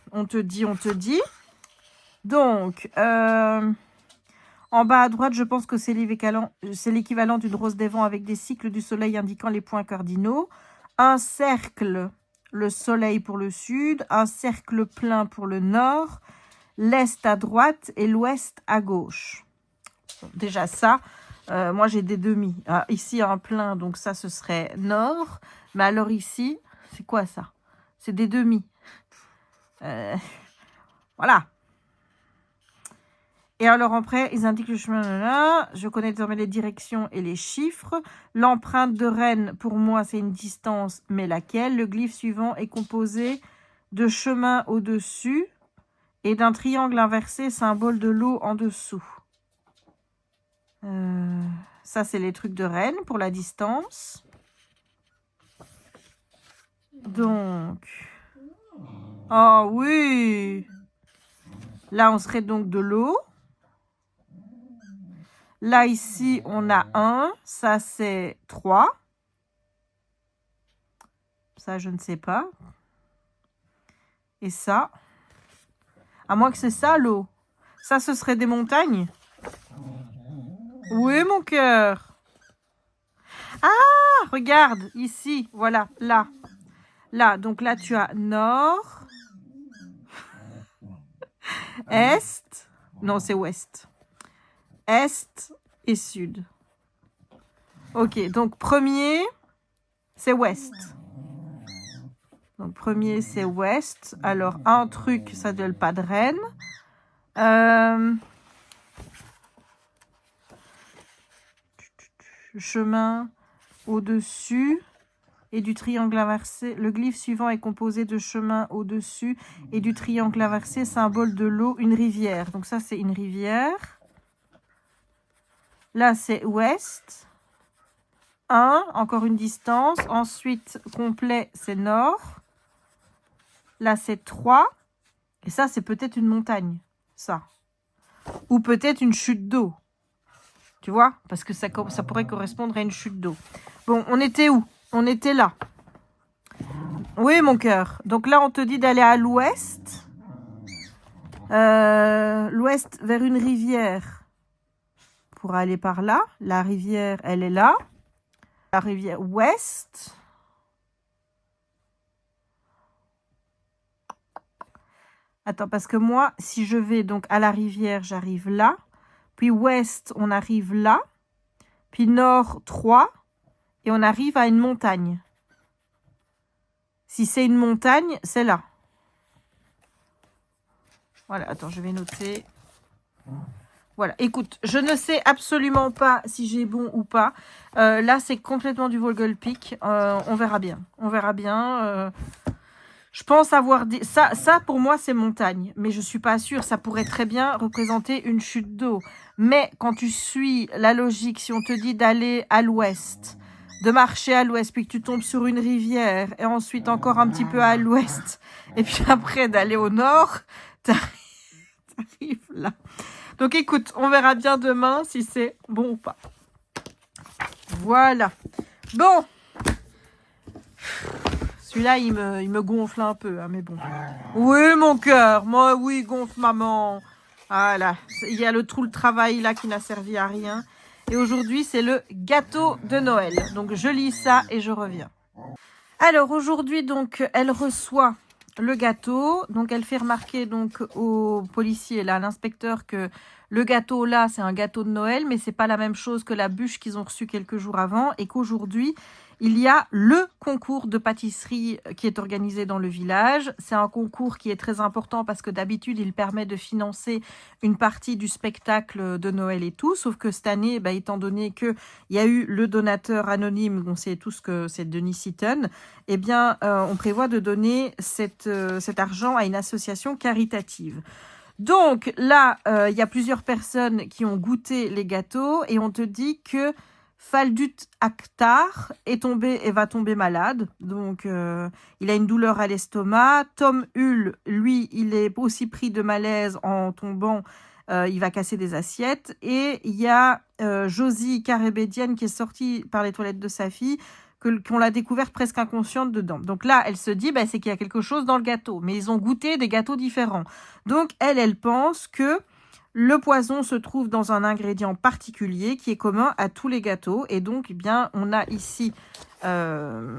Donc, en bas à droite, je pense que c'est l'équivalent d'une rose des vents avec des cycles du soleil indiquant les points cardinaux. Un cercle, le soleil pour le sud, un cercle plein pour le nord, l'est à droite et l'ouest à gauche. Bon, déjà ça, moi j'ai des demi. Ah, ici un plein, donc ça ce serait nord. Mais alors ici, c'est quoi ça? C'est des demi. Voilà. Et alors après, ils indiquent le chemin. Là. Je connais désormais les directions et les chiffres. L'empreinte de Rennes, pour moi, c'est une distance, mais laquelle? Le glyphe suivant est composé de chemin au-dessus et d'un triangle inversé, symbole de l'eau en dessous. Ça, c'est les trucs de Rennes pour la distance. Donc... Oh oui! Là, on serait donc de l'eau. Là, ici, on a 1. Ça, c'est 3. Ça, je ne sais pas. Et ça, à moins que c'est ça, l'eau. Ça, ce serait des montagnes. Oui, mon cœur. Ah, regarde, ici, voilà, là. Là, donc là, tu as nord, est. Non, c'est ouest. Est et sud. Ok, donc premier, c'est ouest. Donc premier, c'est ouest. Alors, un truc, ça donne pas de Rennes. Chemin au-dessus et du triangle inversé. Le glyphe suivant est composé de chemin au-dessus et du triangle inversé, symbole de l'eau, une rivière. Donc ça, c'est une rivière. Là, c'est ouest. 1, encore une distance. Ensuite, complet, c'est nord. Là, c'est 3. Et ça, c'est peut-être une montagne, ça. Ou peut-être une chute d'eau. Tu vois? Parce que ça pourrait correspondre à une chute d'eau. Bon, on était où? On était là. Oui, mon cœur. Donc là, on te dit d'aller à l'ouest. L'ouest vers une rivière. Pour aller par là. La rivière, elle est là. La rivière ouest. Attends, parce que moi, si je vais donc à la rivière, j'arrive là. Puis ouest, on arrive là. Puis nord, 3. Et on arrive à une montagne. Si c'est une montagne, c'est là. Voilà, attends, je vais noter. Voilà, écoute, je ne sais absolument pas si j'ai bon ou pas. Là, c'est complètement du Vogelpick. On verra bien. On verra bien. Je pense avoir... Ça, pour moi, c'est montagne. Mais je ne suis pas sûre. Ça pourrait très bien représenter une chute d'eau. Mais quand tu suis la logique, si on te dit d'aller à l'ouest, de marcher à l'ouest, puis que tu tombes sur une rivière, et ensuite encore un petit peu à l'ouest, et puis après d'aller au nord, t'arrives là. Donc écoute, on verra bien demain si c'est bon ou pas. Voilà. Bon. Celui-là, il me gonfle un peu, hein, mais bon. Oui, mon cœur. Moi, oui, gonfle, maman. Voilà, il y a tout le travail là qui n'a servi à rien. Et aujourd'hui, c'est le gâteau de Noël. Donc, je lis ça et je reviens. Alors, aujourd'hui, donc, elle reçoit le gâteau. Donc, elle fait remarquer donc au policier, là, à l'inspecteur, que le gâteau, là, c'est un gâteau de Noël, mais c'est pas la même chose que la bûche qu'ils ont reçue quelques jours avant. Et qu'aujourd'hui, il y a le concours de pâtisserie qui est organisé dans le village. C'est un concours qui est très important parce que d'habitude, il permet de financer une partie du spectacle de Noël et tout. Sauf que cette année, bah, étant donné qu'il y a eu le donateur anonyme, on sait tous que c'est Denis Seaton, eh bien, on prévoit de donner cet argent à une association caritative. Donc là, il y a plusieurs personnes qui ont goûté les gâteaux et on te dit que Faldut Akhtar est tombé et va tomber malade. Donc, il a une douleur à l'estomac. Tom Hull, lui, il est aussi pris de malaise en tombant. Il va casser des assiettes. Et il y a Josie Karabédienne qui est sortie par les toilettes de sa fille, qu'on l'a découverte presque inconsciente dedans. Donc là, elle se dit, c'est qu'il y a quelque chose dans le gâteau. Mais ils ont goûté des gâteaux différents. Donc, elle pense que le poison se trouve dans un ingrédient particulier qui est commun à tous les gâteaux. Et donc, eh bien, on a ici ce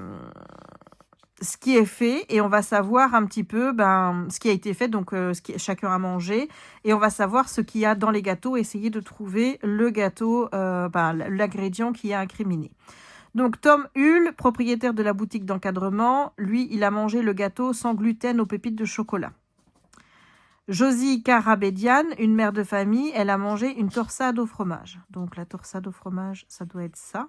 qui est fait. Et on va savoir un petit peu ce qui a été fait, donc ce que chacun a mangé. Et on va savoir ce qu'il y a dans les gâteaux, essayer de trouver le gâteau, l'ingrédient qui est incriminé. Donc, Tom Hull, propriétaire de la boutique d'encadrement, lui, il a mangé le gâteau sans gluten aux pépites de chocolat. Josie Karabédian, une mère de famille, elle a mangé une torsade au fromage. Donc, la torsade au fromage, ça doit être ça.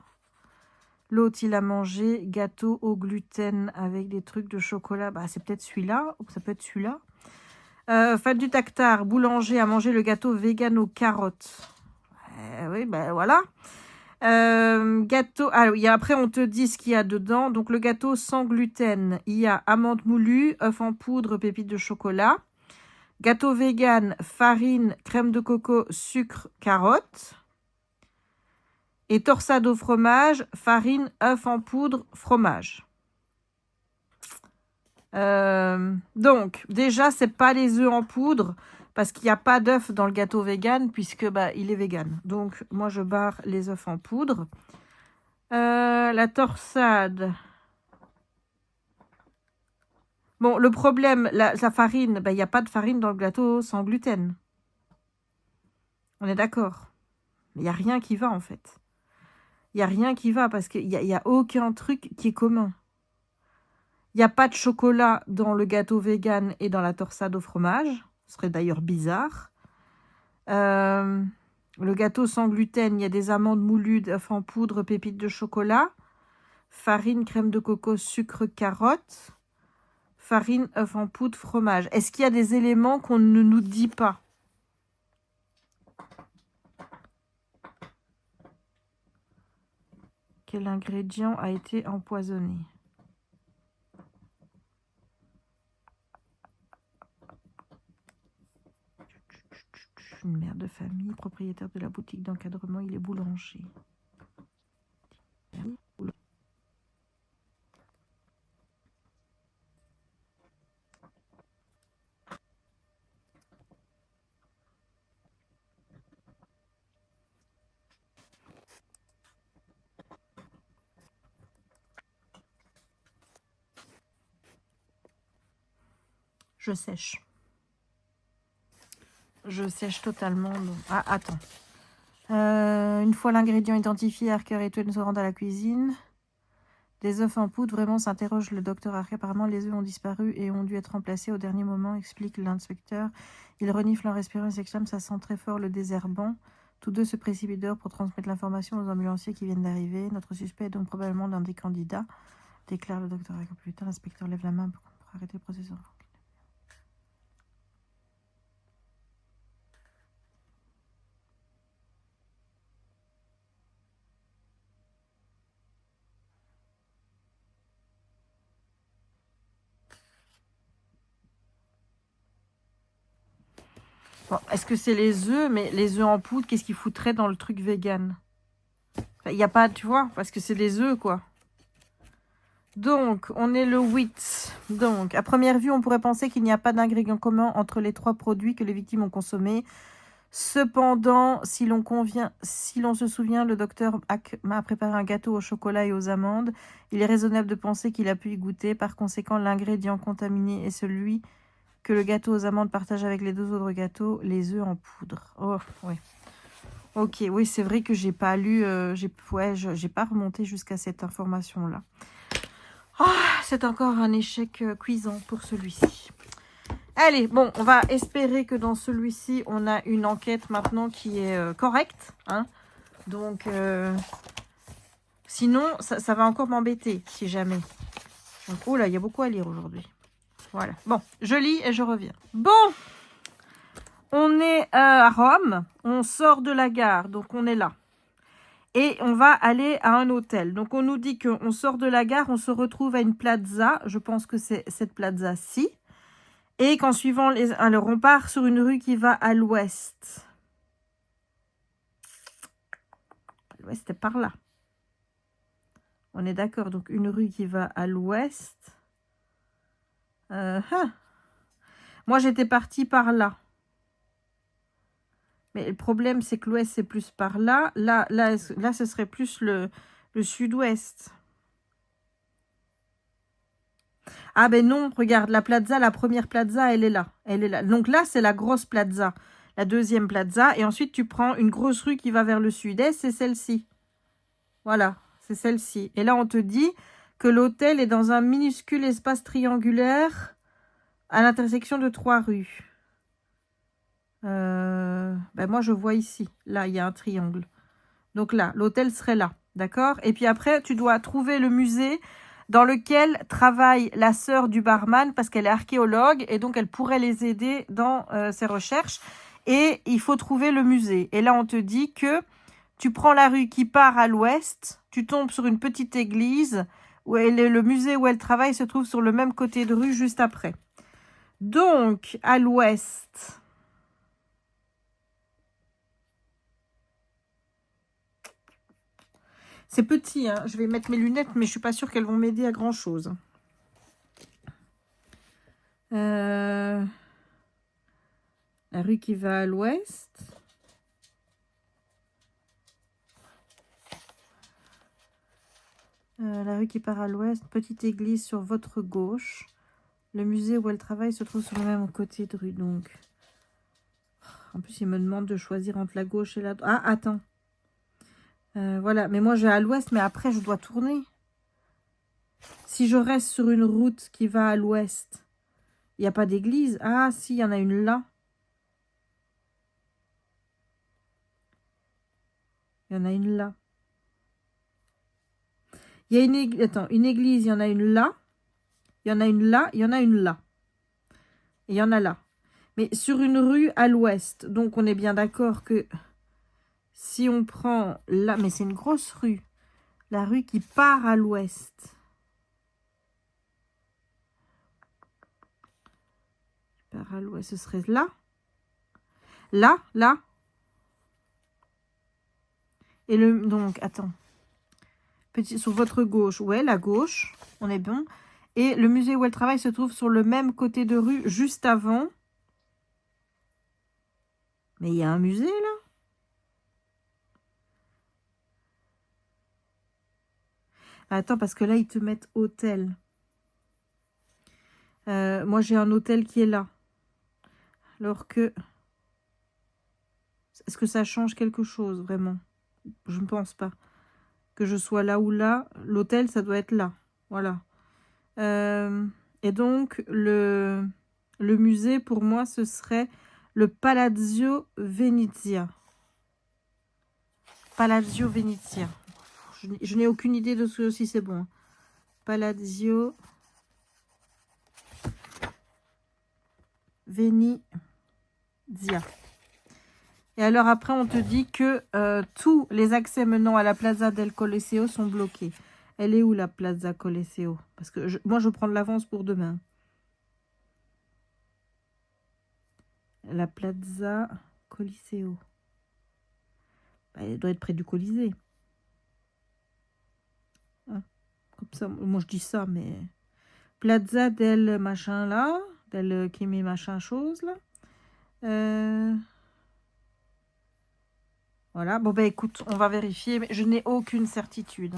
L'autre, il a mangé gâteau au gluten avec des trucs de chocolat. C'est peut-être celui-là, ou ça peut être celui-là. Faldut Akhtar, boulanger, a mangé le gâteau vegan aux carottes. Oui, voilà. Gâteau. Ah oui, après on te dit ce qu'il y a dedans. Donc le gâteau sans gluten, il y a amandes moulues, œufs en poudre, pépites de chocolat. Gâteau vegan, farine, crème de coco, sucre, carotte. Et torsade au fromage, farine, œufs en poudre, fromage. Donc déjà, c'est pas les œufs en poudre parce qu'il n'y a pas d'œufs dans le gâteau vegan puisque il est vegan. Donc moi je barre les œufs en poudre. La torsade. Bon, le problème, la farine, il n'y a pas de farine dans le gâteau sans gluten. On est d'accord. Il n'y a rien qui va, en fait. Il n'y a rien qui va parce qu'il n'y a aucun truc qui est commun. Il n'y a pas de chocolat dans le gâteau vegan et dans la torsade au fromage. Ce serait d'ailleurs bizarre. Le gâteau sans gluten, il y a des amandes moulues, œufs en poudre, pépites de chocolat, farine, crème de coco, sucre, carotte. Farine, œufs en poudre, fromage. Est-ce qu'il y a des éléments qu'on ne nous dit pas? Quel ingrédient a été empoisonné? Une mère de famille, propriétaire de la boutique d'encadrement, il est boulanger. Je sèche. Je sèche totalement. Donc... Ah, attends. Une fois l'ingrédient identifié, Harker et Twain se rendent à la cuisine. Des œufs en poudre, vraiment, s'interroge le docteur Harker. Apparemment, les œufs ont disparu et ont dû être remplacés au dernier moment, explique l'inspecteur. Il renifle en respirant et s'exclame, ça sent très fort le désherbant. Tous deux se précipitent dehors pour transmettre l'information aux ambulanciers qui viennent d'arriver. Notre suspect est donc probablement l'un des candidats, déclare le docteur Harker plus tard. L'inspecteur lève la main pour arrêter le processus. Bon, est-ce que c'est les œufs? Mais les œufs en poudre, qu'est-ce qu'ils foutraient dans le truc vegan? Il n'y a pas, tu vois, parce que c'est des œufs, quoi. Donc, on est le 8. Donc, à première vue, on pourrait penser qu'il n'y a pas d'ingrédient commun entre les trois produits que les victimes ont consommés. Cependant, si l'on se souvient, le docteur m'a préparé un gâteau au chocolat et aux amandes. Il est raisonnable de penser qu'il a pu y goûter. Par conséquent, l'ingrédient contaminé est celui que le gâteau aux amandes partage avec les 2 autres gâteaux, les œufs en poudre. Oh, oui. Ok, oui, c'est vrai que j'ai pas lu, j'ai pas remonté jusqu'à cette information-là. Oh, c'est encore un échec cuisant pour celui-ci. Allez, bon, on va espérer que dans celui-ci, on a une enquête maintenant qui est correcte. Hein. Donc, sinon, ça va encore m'embêter, si jamais. Donc, oh là, il y a beaucoup à lire aujourd'hui. Voilà. Bon, je lis et je reviens. Bon, on est à Rome. On sort de la gare, donc on est là. Et on va aller à un hôtel. Donc, on nous dit qu'on sort de la gare, on se retrouve à une plaza. Je pense que c'est cette plaza-ci. Et qu'en suivant les... Alors, on part sur une rue qui va à l'ouest. L'ouest est par là. On est d'accord. Donc, une rue qui va à l'ouest. Moi, j'étais partie par là. Mais le problème, c'est que l'ouest, c'est plus par là. Là, ce serait plus le sud-ouest. Ah ben non, regarde, la plaza, la première plaza, elle est là. Elle est là. Donc là, c'est la grosse plaza. La deuxième plaza. Et ensuite, tu prends une grosse rue qui va vers le sud-est. C'est celle-ci. Voilà, c'est celle-ci. Et là, on te dit que l'hôtel est dans un minuscule espace triangulaire à l'intersection de 3 rues. Ben moi, je vois ici. Là, il y a un triangle. Donc là, l'hôtel serait là. D'accord? Et puis après, tu dois trouver le musée dans lequel travaille la sœur du barman parce qu'elle est archéologue et donc elle pourrait les aider dans ses recherches. Et il faut trouver le musée. Et là, on te dit que tu prends la rue qui part à l'ouest, tu tombes sur une petite église où le musée où elle travaille se trouve sur le même côté de rue juste après. Donc, à l'ouest... C'est petit, hein. Je vais mettre mes lunettes, mais je suis pas sûre qu'elles vont m'aider à grand-chose. La rue qui va à l'ouest. La rue qui part à l'ouest. Petite église sur votre gauche. Le musée où elle travaille se trouve sur le même côté de rue, donc. En plus, il me demande de choisir entre la gauche et la droite. Ah, attends. Voilà, mais moi, je vais à l'ouest, mais après, je dois tourner. Si je reste sur une route qui va à l'ouest, il n'y a pas d'église. Ah, si, il y en a une là. Il y en a une là. Il y a une église. Attends, une église, il y en a une là. Il y en a une là. Il y en a une là. Et il y en a là. Mais sur une rue à l'ouest. Donc, on est bien d'accord que si on prend là... Mais c'est une grosse rue. La rue qui part à l'ouest. Part à l'ouest, ce serait là. Là, là. Et le... Donc, attends. Petit, sur votre gauche. Ouais, la gauche. On est bon. Et le musée où elle travaille se trouve sur le même côté de rue, juste avant. Mais il y a un musée, là. Attends, parce que là, ils te mettent hôtel. Moi, j'ai un hôtel qui est là. Alors que... Est-ce que ça change quelque chose, vraiment? Je ne pense pas. Que je sois là ou là, l'hôtel, ça doit être là. Voilà. Et donc, le musée, pour moi, ce serait le Palazzo Venezia. Palazzo Venezia. Je n'ai aucune idée de ce si c'est bon. Palazzo Venezia. Et alors après, on te dit que tous les accès menant à la Plaza del Colosseo sont bloqués. Elle est où la Plaza Colosseo? Parce que moi, je prends de l'avance pour demain. La Plaza Colosseo. Bah, elle doit être près du Colisée. Hein, comme ça, moi je dis ça, mais... Plaza del machin là. Del qui met machin chose là. Voilà, bon bah écoute, on va vérifier, mais je n'ai aucune certitude.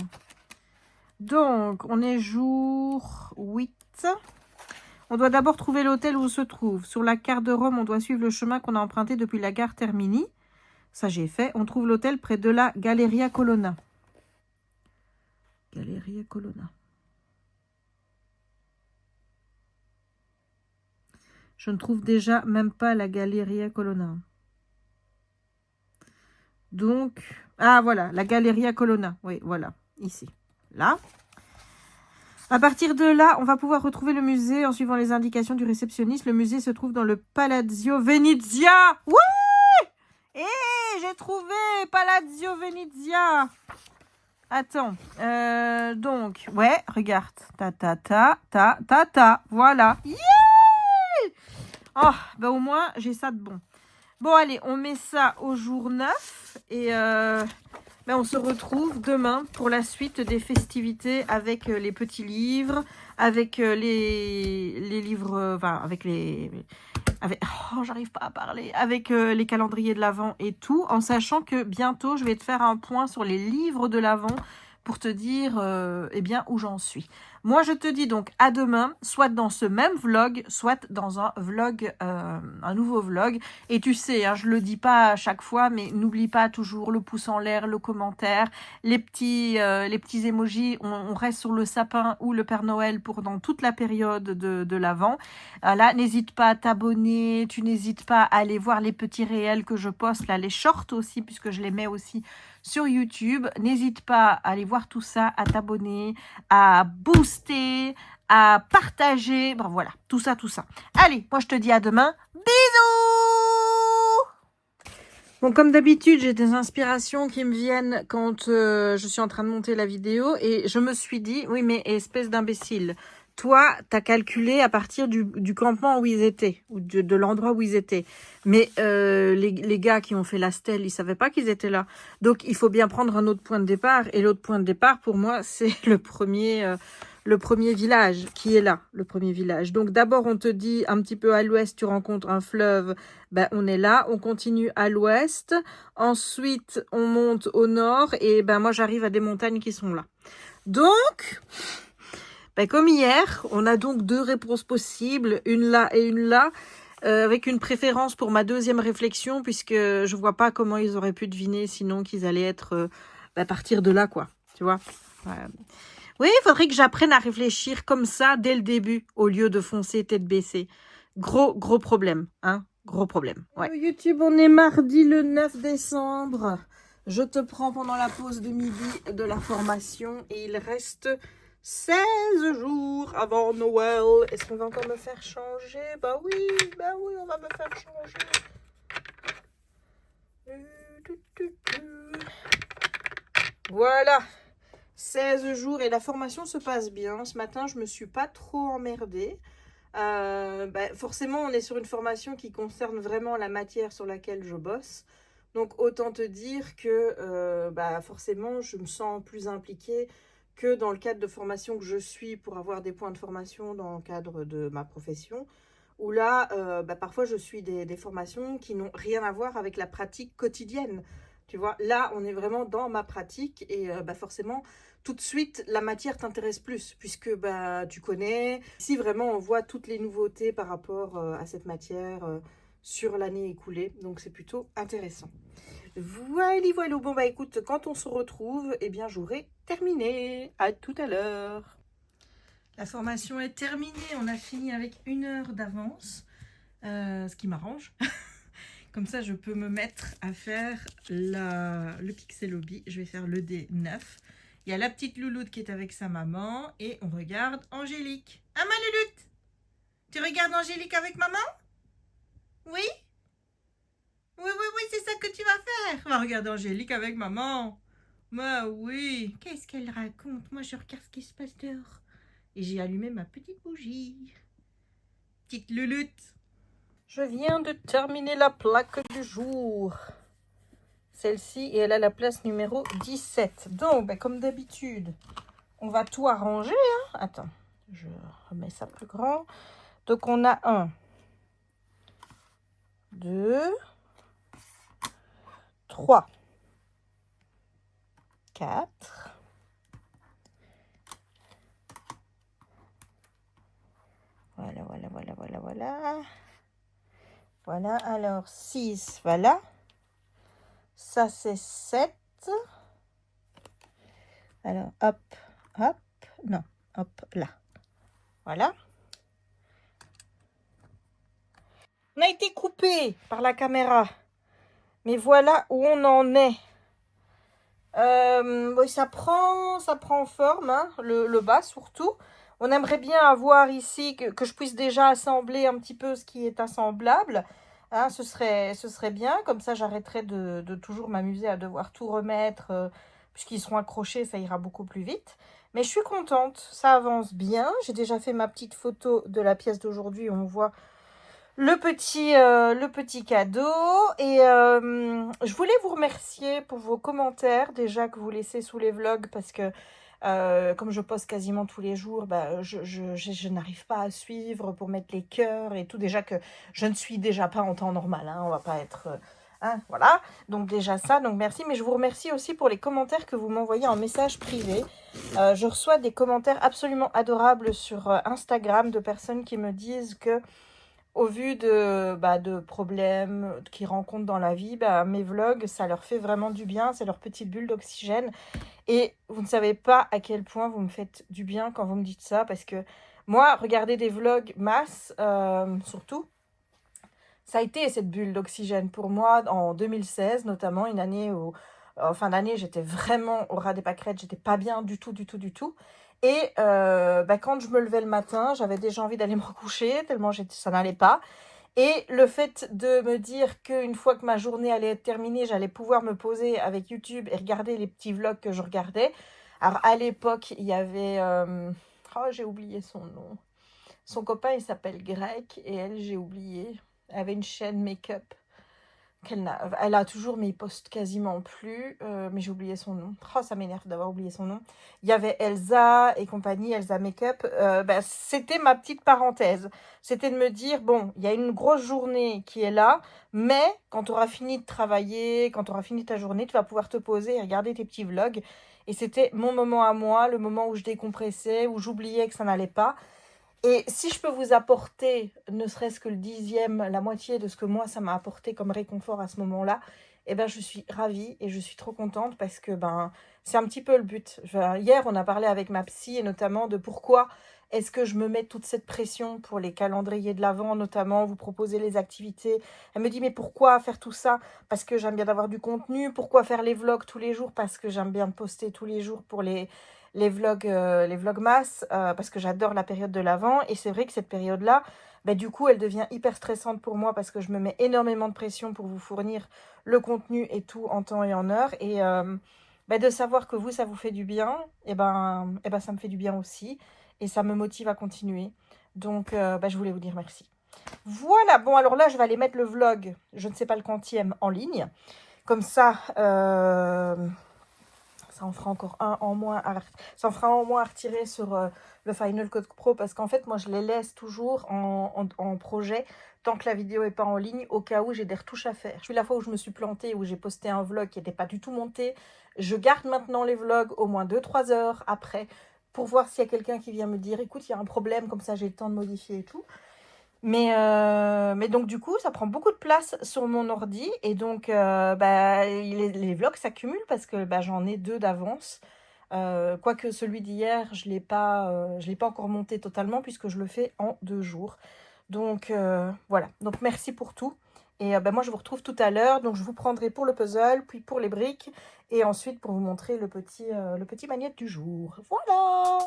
Donc, on est jour 8. On doit d'abord trouver l'hôtel où on se trouve. Sur la carte de Rome, on doit suivre le chemin qu'on a emprunté depuis la gare Termini. Ça, j'ai fait. On trouve l'hôtel près de la Galleria Colonna. Galleria Colonna. Je ne trouve déjà même pas la Galleria Colonna. Donc, ah voilà, la Galleria Colonna. Oui, voilà, ici. Là. À partir de là, on va pouvoir retrouver le musée en suivant les indications du réceptionniste. Le musée se trouve dans le Palazzo Venezia. Oui! J'ai trouvé Palazzo Venezia. Attends. Donc, ouais, regarde. Ta. Voilà. Yeah! Oh, bah au moins, j'ai ça de bon. Bon, allez, on met ça au jour 9. Et on se retrouve demain pour la suite des festivités avec les petits livres, avec les livres, enfin, avec les... oh, j'arrive pas à parler. Avec les calendriers de l'Avent et tout, en sachant que bientôt, je vais te faire un point sur les livres de l'Avent pour te dire eh bien, où j'en suis. Moi, je te dis donc à demain, soit dans ce même vlog, soit dans un vlog, un nouveau vlog. Et tu sais, hein, je le dis pas à chaque fois, mais n'oublie pas toujours le pouce en l'air, le commentaire, les petits emojis. On reste sur le sapin ou le Père Noël pour dans toute la période de l'Avent. Là, n'hésite pas à t'abonner, tu n'hésites pas à aller voir les petits réels que je poste, là, les shorts aussi, puisque je les mets aussi sur YouTube. N'hésite pas à aller voir tout ça, à t'abonner, à booster, à partager. Bon, voilà, tout ça. Allez, moi je te dis à demain. Bisous! Bon, comme d'habitude, j'ai des inspirations qui me viennent quand je suis en train de monter la vidéo. Et je me suis dit, oui, mais espèce d'imbécile, toi, tu as calculé à partir du campement où ils étaient, ou de l'endroit où ils étaient. Mais les gars qui ont fait la stèle, ils ne savaient pas qu'ils étaient là. Donc, il faut bien prendre un autre point de départ. Et l'autre point de départ, pour moi, c'est le premier village qui est là, le premier village. Donc, d'abord, on te dit un petit peu à l'ouest, tu rencontres un fleuve. Ben, on est là. On continue à l'ouest. Ensuite, on monte au nord. Et ben, moi, j'arrive à des montagnes qui sont là. Donc... ben, comme hier, on a donc 2 réponses possibles, une là et une là, avec une préférence pour ma deuxième réflexion, puisque je vois pas comment ils auraient pu deviner sinon qu'ils allaient être partir de là, quoi. Tu vois. Oui, il faudrait que j'apprenne à réfléchir comme ça dès le début, au lieu de foncer tête baissée. Gros problème, hein. Gros problème. Ouais. YouTube, on est mardi le 9 décembre. Je te prends pendant la pause de midi de la formation et il reste 16 jours avant Noël. Est-ce qu'on va encore me faire changer? Bah oui, on va me faire changer. Voilà, 16 jours et la formation se passe bien. Ce matin, je me suis pas trop emmerdée. Forcément, on est sur une formation qui concerne vraiment la matière sur laquelle je bosse. Donc, autant te dire que forcément, je me sens plus impliquée que dans le cadre de formation que je suis pour avoir des points de formation dans le cadre de ma profession. Où là, parfois, je suis des formations qui n'ont rien à voir avec la pratique quotidienne. Tu vois, là, on est vraiment dans ma pratique et forcément, tout de suite, la matière t'intéresse plus puisque tu connais. Ici, vraiment, on voit toutes les nouveautés par rapport à cette matière sur l'année écoulée. Donc, c'est plutôt intéressant. Voilà. Bon, écoute, quand on se retrouve, eh bien, j'aurai terminé. À tout à l'heure. La formation est terminée. On a fini avec 1 heure d'avance, ce qui m'arrange. Comme ça, je peux me mettre à faire le Pixel Lobby. Je vais faire le D9. Il y a la petite louloute qui est avec sa maman. Et on regarde Angélique. Ah, ma louloute! Tu regardes Angélique avec maman? Oui? Oui, c'est ça que tu vas faire. On va regarder Angélique avec maman. Bah oui. Qu'est-ce qu'elle raconte? Moi, je regarde ce qui se passe dehors. Et j'ai allumé ma petite bougie. Petite louloute. Je viens de terminer la plaque du jour. Celle-ci, et elle a la place numéro 17. Donc, comme d'habitude, on va tout arranger. Hein. Attends, je remets ça plus grand. Donc, on a 1, 2, 3. 4. Voilà, voilà, voilà, voilà, voilà. Voilà, alors 6, voilà. Ça, c'est 7. Alors, hop, hop, non, hop, là. Voilà. On a été coupé par la caméra. Mais voilà où on en est. Oui, ça prend forme, hein, le bas surtout. On aimerait bien avoir ici que je puisse déjà assembler un petit peu ce qui est assemblable. Hein, ce serait bien. Comme ça, j'arrêterai de toujours m'amuser à devoir tout remettre. Puisqu'ils seront accrochés, ça ira beaucoup plus vite. Mais je suis contente. Ça avance bien. J'ai déjà fait ma petite photo de la pièce d'aujourd'hui. On voit le petit cadeau. Et je voulais vous remercier pour vos commentaires déjà que vous laissez sous les vlogs parce que comme je poste quasiment tous les jours, bah, je n'arrive pas à suivre pour mettre les cœurs et tout. Déjà que je ne suis déjà pas en temps normal, hein, on va pas être... hein, voilà, donc déjà ça, donc merci. Mais je vous remercie aussi pour les commentaires que vous m'envoyez en message privé. Je reçois des commentaires absolument adorables sur Instagram de personnes qui me disent que au vu de problèmes qu'ils rencontrent dans la vie, mes vlogs, ça leur fait vraiment du bien. C'est leur petite bulle d'oxygène. Et vous ne savez pas à quel point vous me faites du bien quand vous me dites ça. Parce que moi, regarder des vlogs masse, surtout, ça a été cette bulle d'oxygène pour moi en 2016, notamment une année où, en fin d'année, j'étais vraiment au ras des pâquerettes. J'étais pas bien du tout, du tout, du tout. Et quand je me levais le matin, j'avais déjà envie d'aller me recoucher, tellement ça n'allait pas. Et le fait de me dire qu'une fois que ma journée allait être terminée, j'allais pouvoir me poser avec YouTube et regarder les petits vlogs que je regardais. Alors, à l'époque, il y avait... oh, j'ai oublié son nom. Son copain, il s'appelle Greg, et elle, j'ai oublié. Elle avait une chaîne make-up. Elle a toujours, mais il poste quasiment plus. Mais j'ai oublié son nom. Oh, ça m'énerve d'avoir oublié son nom. Il y avait Elsa et compagnie, Elsa Makeup. C'était ma petite parenthèse. C'était de me dire, bon, il y a une grosse journée qui est là, mais quand tu auras fini de travailler, quand tu auras fini ta journée, tu vas pouvoir te poser et regarder tes petits vlogs. Et c'était mon moment à moi, le moment où je décompressais, où j'oubliais que ça n'allait pas. Et si je peux vous apporter, ne serait-ce que le 10e, la moitié de ce que moi, ça m'a apporté comme réconfort à ce moment-là, eh ben, je suis ravie et je suis trop contente parce que c'est un petit peu le but. Hier, on a parlé avec ma psy et notamment de pourquoi est-ce que je me mets toute cette pression pour les calendriers de l'Avent, notamment, vous proposer les activités. Elle me dit, mais pourquoi faire tout ça? Parce que j'aime bien d'avoir du contenu. Pourquoi faire les vlogs tous les jours? Parce que j'aime bien poster tous les jours pour les vlogmas, parce que j'adore la période de l'Avent. Et c'est vrai que cette période-là, du coup, elle devient hyper stressante pour moi parce que je me mets énormément de pression pour vous fournir le contenu et tout en temps et en heure. Et de savoir que vous, ça vous fait du bien, ça me fait du bien aussi. Et ça me motive à continuer. Donc, je voulais vous dire merci. Voilà, bon, alors là, je vais aller mettre le vlog, je ne sais pas le quantième, en ligne. Comme ça... ça en fera encore un en moins ça en fera un en moins à retirer sur le Final Cut Pro parce qu'en fait moi je les laisse toujours en projet tant que la vidéo n'est pas en ligne au cas où j'ai des retouches à faire. Puis la fois où je me suis plantée, où j'ai posté un vlog qui n'était pas du tout monté, je garde maintenant les vlogs au moins 2-3 heures après pour voir s'il y a quelqu'un qui vient me dire écoute il y a un problème, comme ça j'ai le temps de modifier et tout. Mais donc du coup ça prend beaucoup de place sur mon ordi et donc les vlogs s'accumulent parce que j'en ai 2 d'avance. Quoique celui d'hier je l'ai pas encore monté totalement puisque je le fais en 2 jours. Donc voilà, donc merci pour tout. Et moi je vous retrouve tout à l'heure, donc je vous prendrai pour le puzzle, puis pour les briques et ensuite pour vous montrer le petit magnète du jour. Voilà.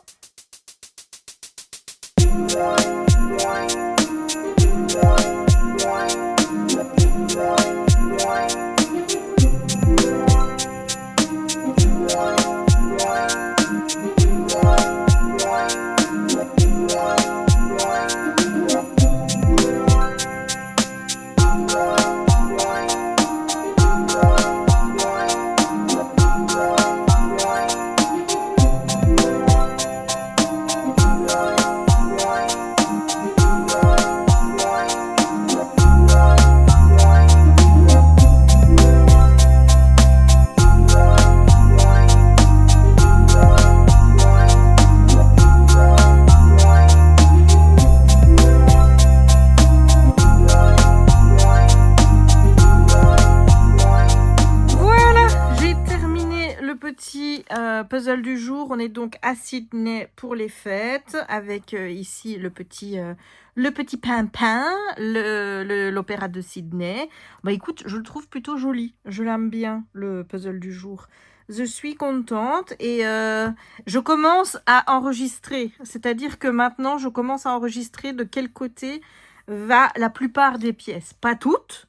petit puzzle du jour. On est donc à Sydney pour les fêtes avec ici le petit Pimpin, l'opéra de Sydney. Bah écoute, je le trouve plutôt joli. Je l'aime bien, le puzzle du jour. Je suis contente et je commence à enregistrer. C'est-à-dire que maintenant, je commence à enregistrer de quel côté va la plupart des pièces. Pas toutes,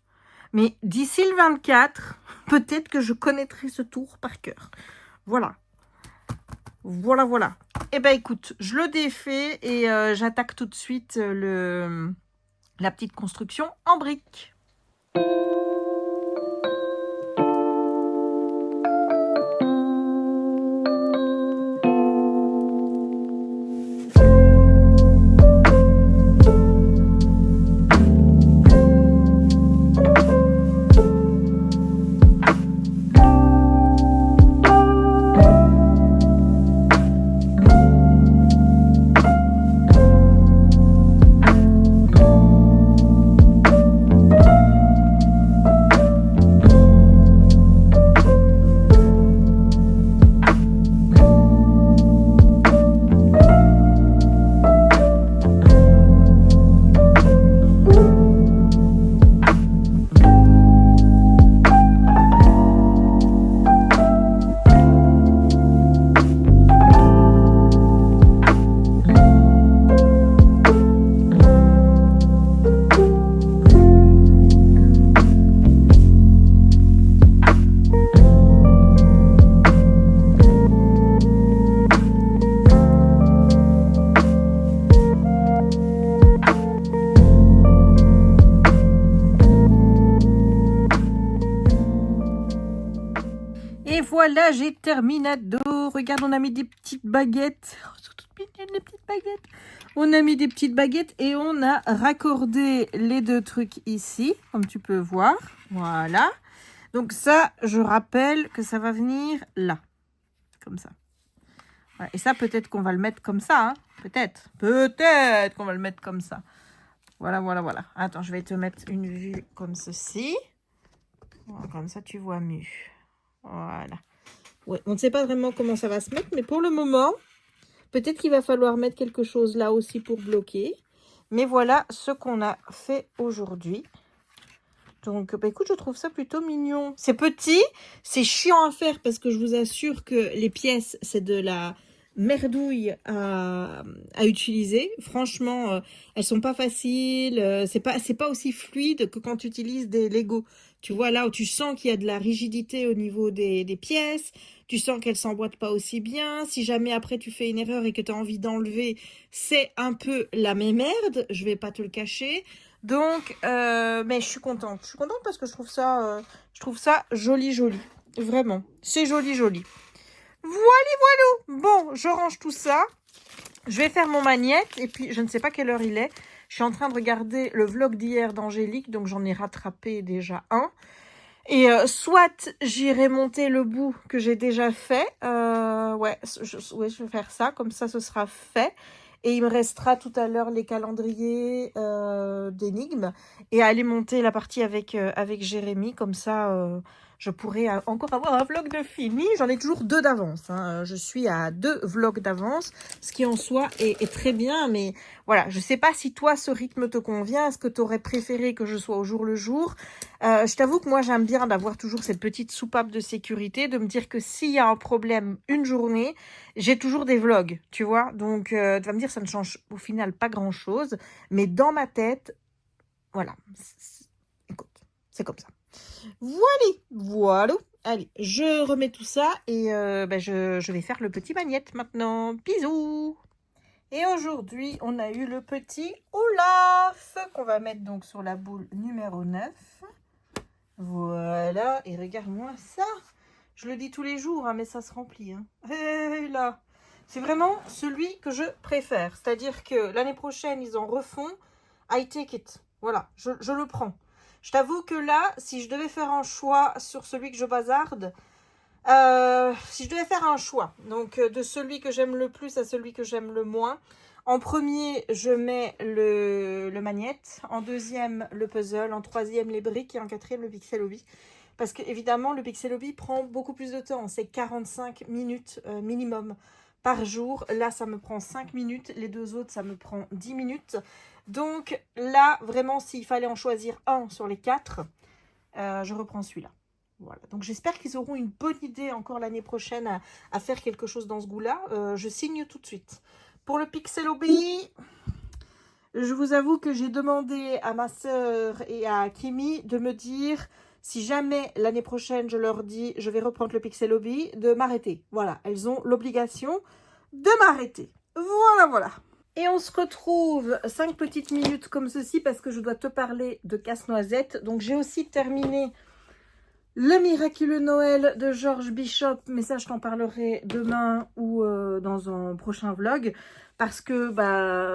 mais d'ici le 24, peut-être que je connaîtrai ce tour par cœur. Voilà. Voilà. Eh ben écoute, je le défais et j'attaque tout de suite la petite construction en briques. Et voilà, j'ai terminado. Regarde, on a mis des petites baguettes. Oh, sont toutes mignonnes, les petites baguettes. On a mis des petites baguettes et on a raccordé les deux trucs ici, comme tu peux voir. Voilà. Donc ça, je rappelle que ça va venir là. Comme ça. Voilà. Et ça, peut-être qu'on va le mettre comme ça. Hein. Peut-être. Peut-être qu'on va le mettre comme ça. Voilà. Attends, je vais te mettre une vue comme ceci. Voilà, comme ça, tu vois mieux. Voilà. Ouais, on ne sait pas vraiment comment ça va se mettre, mais pour le moment, peut-être qu'il va falloir mettre quelque chose là aussi pour bloquer. Mais voilà ce qu'on a fait aujourd'hui. Donc, bah, écoute, je trouve ça plutôt mignon. C'est petit, c'est chiant à faire parce que je vous assure que les pièces, c'est de la merdouille à utiliser. Franchement, elles sont pas faciles. C'est pas aussi fluide que quand tu utilises des Lego. Tu vois, là où tu sens qu'il y a de la rigidité au niveau des pièces. Tu sens qu'elles s'emboîtent pas aussi bien. Si jamais après tu fais une erreur et que tu as envie d'enlever, c'est un peu la même merde. Je vais pas te le cacher. Donc, mais je suis contente. Je suis contente parce que je trouve ça joli. Vraiment, c'est joli. Voilà. Bon, je range tout ça. Je vais faire mon magnète. Et puis, je ne sais pas quelle heure il est. Je suis en train de regarder le vlog d'hier d'Angélique. Donc, j'en ai rattrapé déjà un. Et soit j'irai monter le bout que j'ai déjà fait. Ouais, je vais faire ça. Comme ça, ce sera fait. Et il me restera tout à l'heure les calendriers d'énigmes. Et aller monter la partie avec Jérémy. Comme ça, je pourrai encore avoir un vlog de fini. J'en ai toujours 2 d'avance. Hein. Je suis à 2 vlogs d'avance. Ce qui en soi est très bien. Mais voilà, je ne sais pas si toi, ce rythme te convient. Est-ce que tu aurais préféré que je sois au jour le jour ? Je t'avoue que moi, j'aime bien d'avoir toujours cette petite soupape de sécurité. De me dire que s'il y a un problème une journée, j'ai toujours des vlogs, tu vois. Donc, tu vas me dire, ça ne change au final pas grand-chose. Mais dans ma tête, voilà. Écoute, c'est comme ça. Voilà. Allez, je remets tout ça et je vais faire le petit magnète maintenant. Bisous. Et aujourd'hui, on a eu le petit Olaf qu'on va mettre donc sur la boule numéro 9. Voilà. Et regarde-moi ça. Je le dis tous les jours, hein, mais ça se remplit. Hein. Et là, c'est vraiment celui que je préfère. C'est-à-dire que l'année prochaine, ils en refont. I take it. Voilà, je le prends. Je t'avoue que là, si je devais faire un choix sur celui que je bazarde, si je devais faire un choix, donc de celui que j'aime le plus à celui que j'aime le moins, en premier, je mets le magnète, en deuxième, le puzzle, en troisième, les briques et en quatrième, le pixel hobby. parce que évidemment le Pixel Hobby prend beaucoup plus de temps, c'est 45 minutes minimum par jour. Là ça me prend 5 minutes, les deux autres ça me prend 10 minutes. Donc là vraiment s'il fallait en choisir un sur les 4, je reprends celui-là. Voilà, donc j'espère qu'ils auront une bonne idée encore l'année prochaine à faire quelque chose dans ce goût-là. Je signe tout de suite. Pour le Pixel Hobby, je vous avoue que j'ai demandé à ma sœur et à Kimi de me dire, si jamais l'année prochaine je leur dis je vais reprendre le Pixel Hobby, de m'arrêter. Voilà, elles ont l'obligation de m'arrêter. Voilà, voilà. Et on se retrouve 5 petites minutes comme ceci parce que je dois te parler de Casse-Noisette. Donc j'ai aussi terminé le miraculeux Noël de George Bishop, mais ça je t'en parlerai demain ou dans un prochain vlog, parce que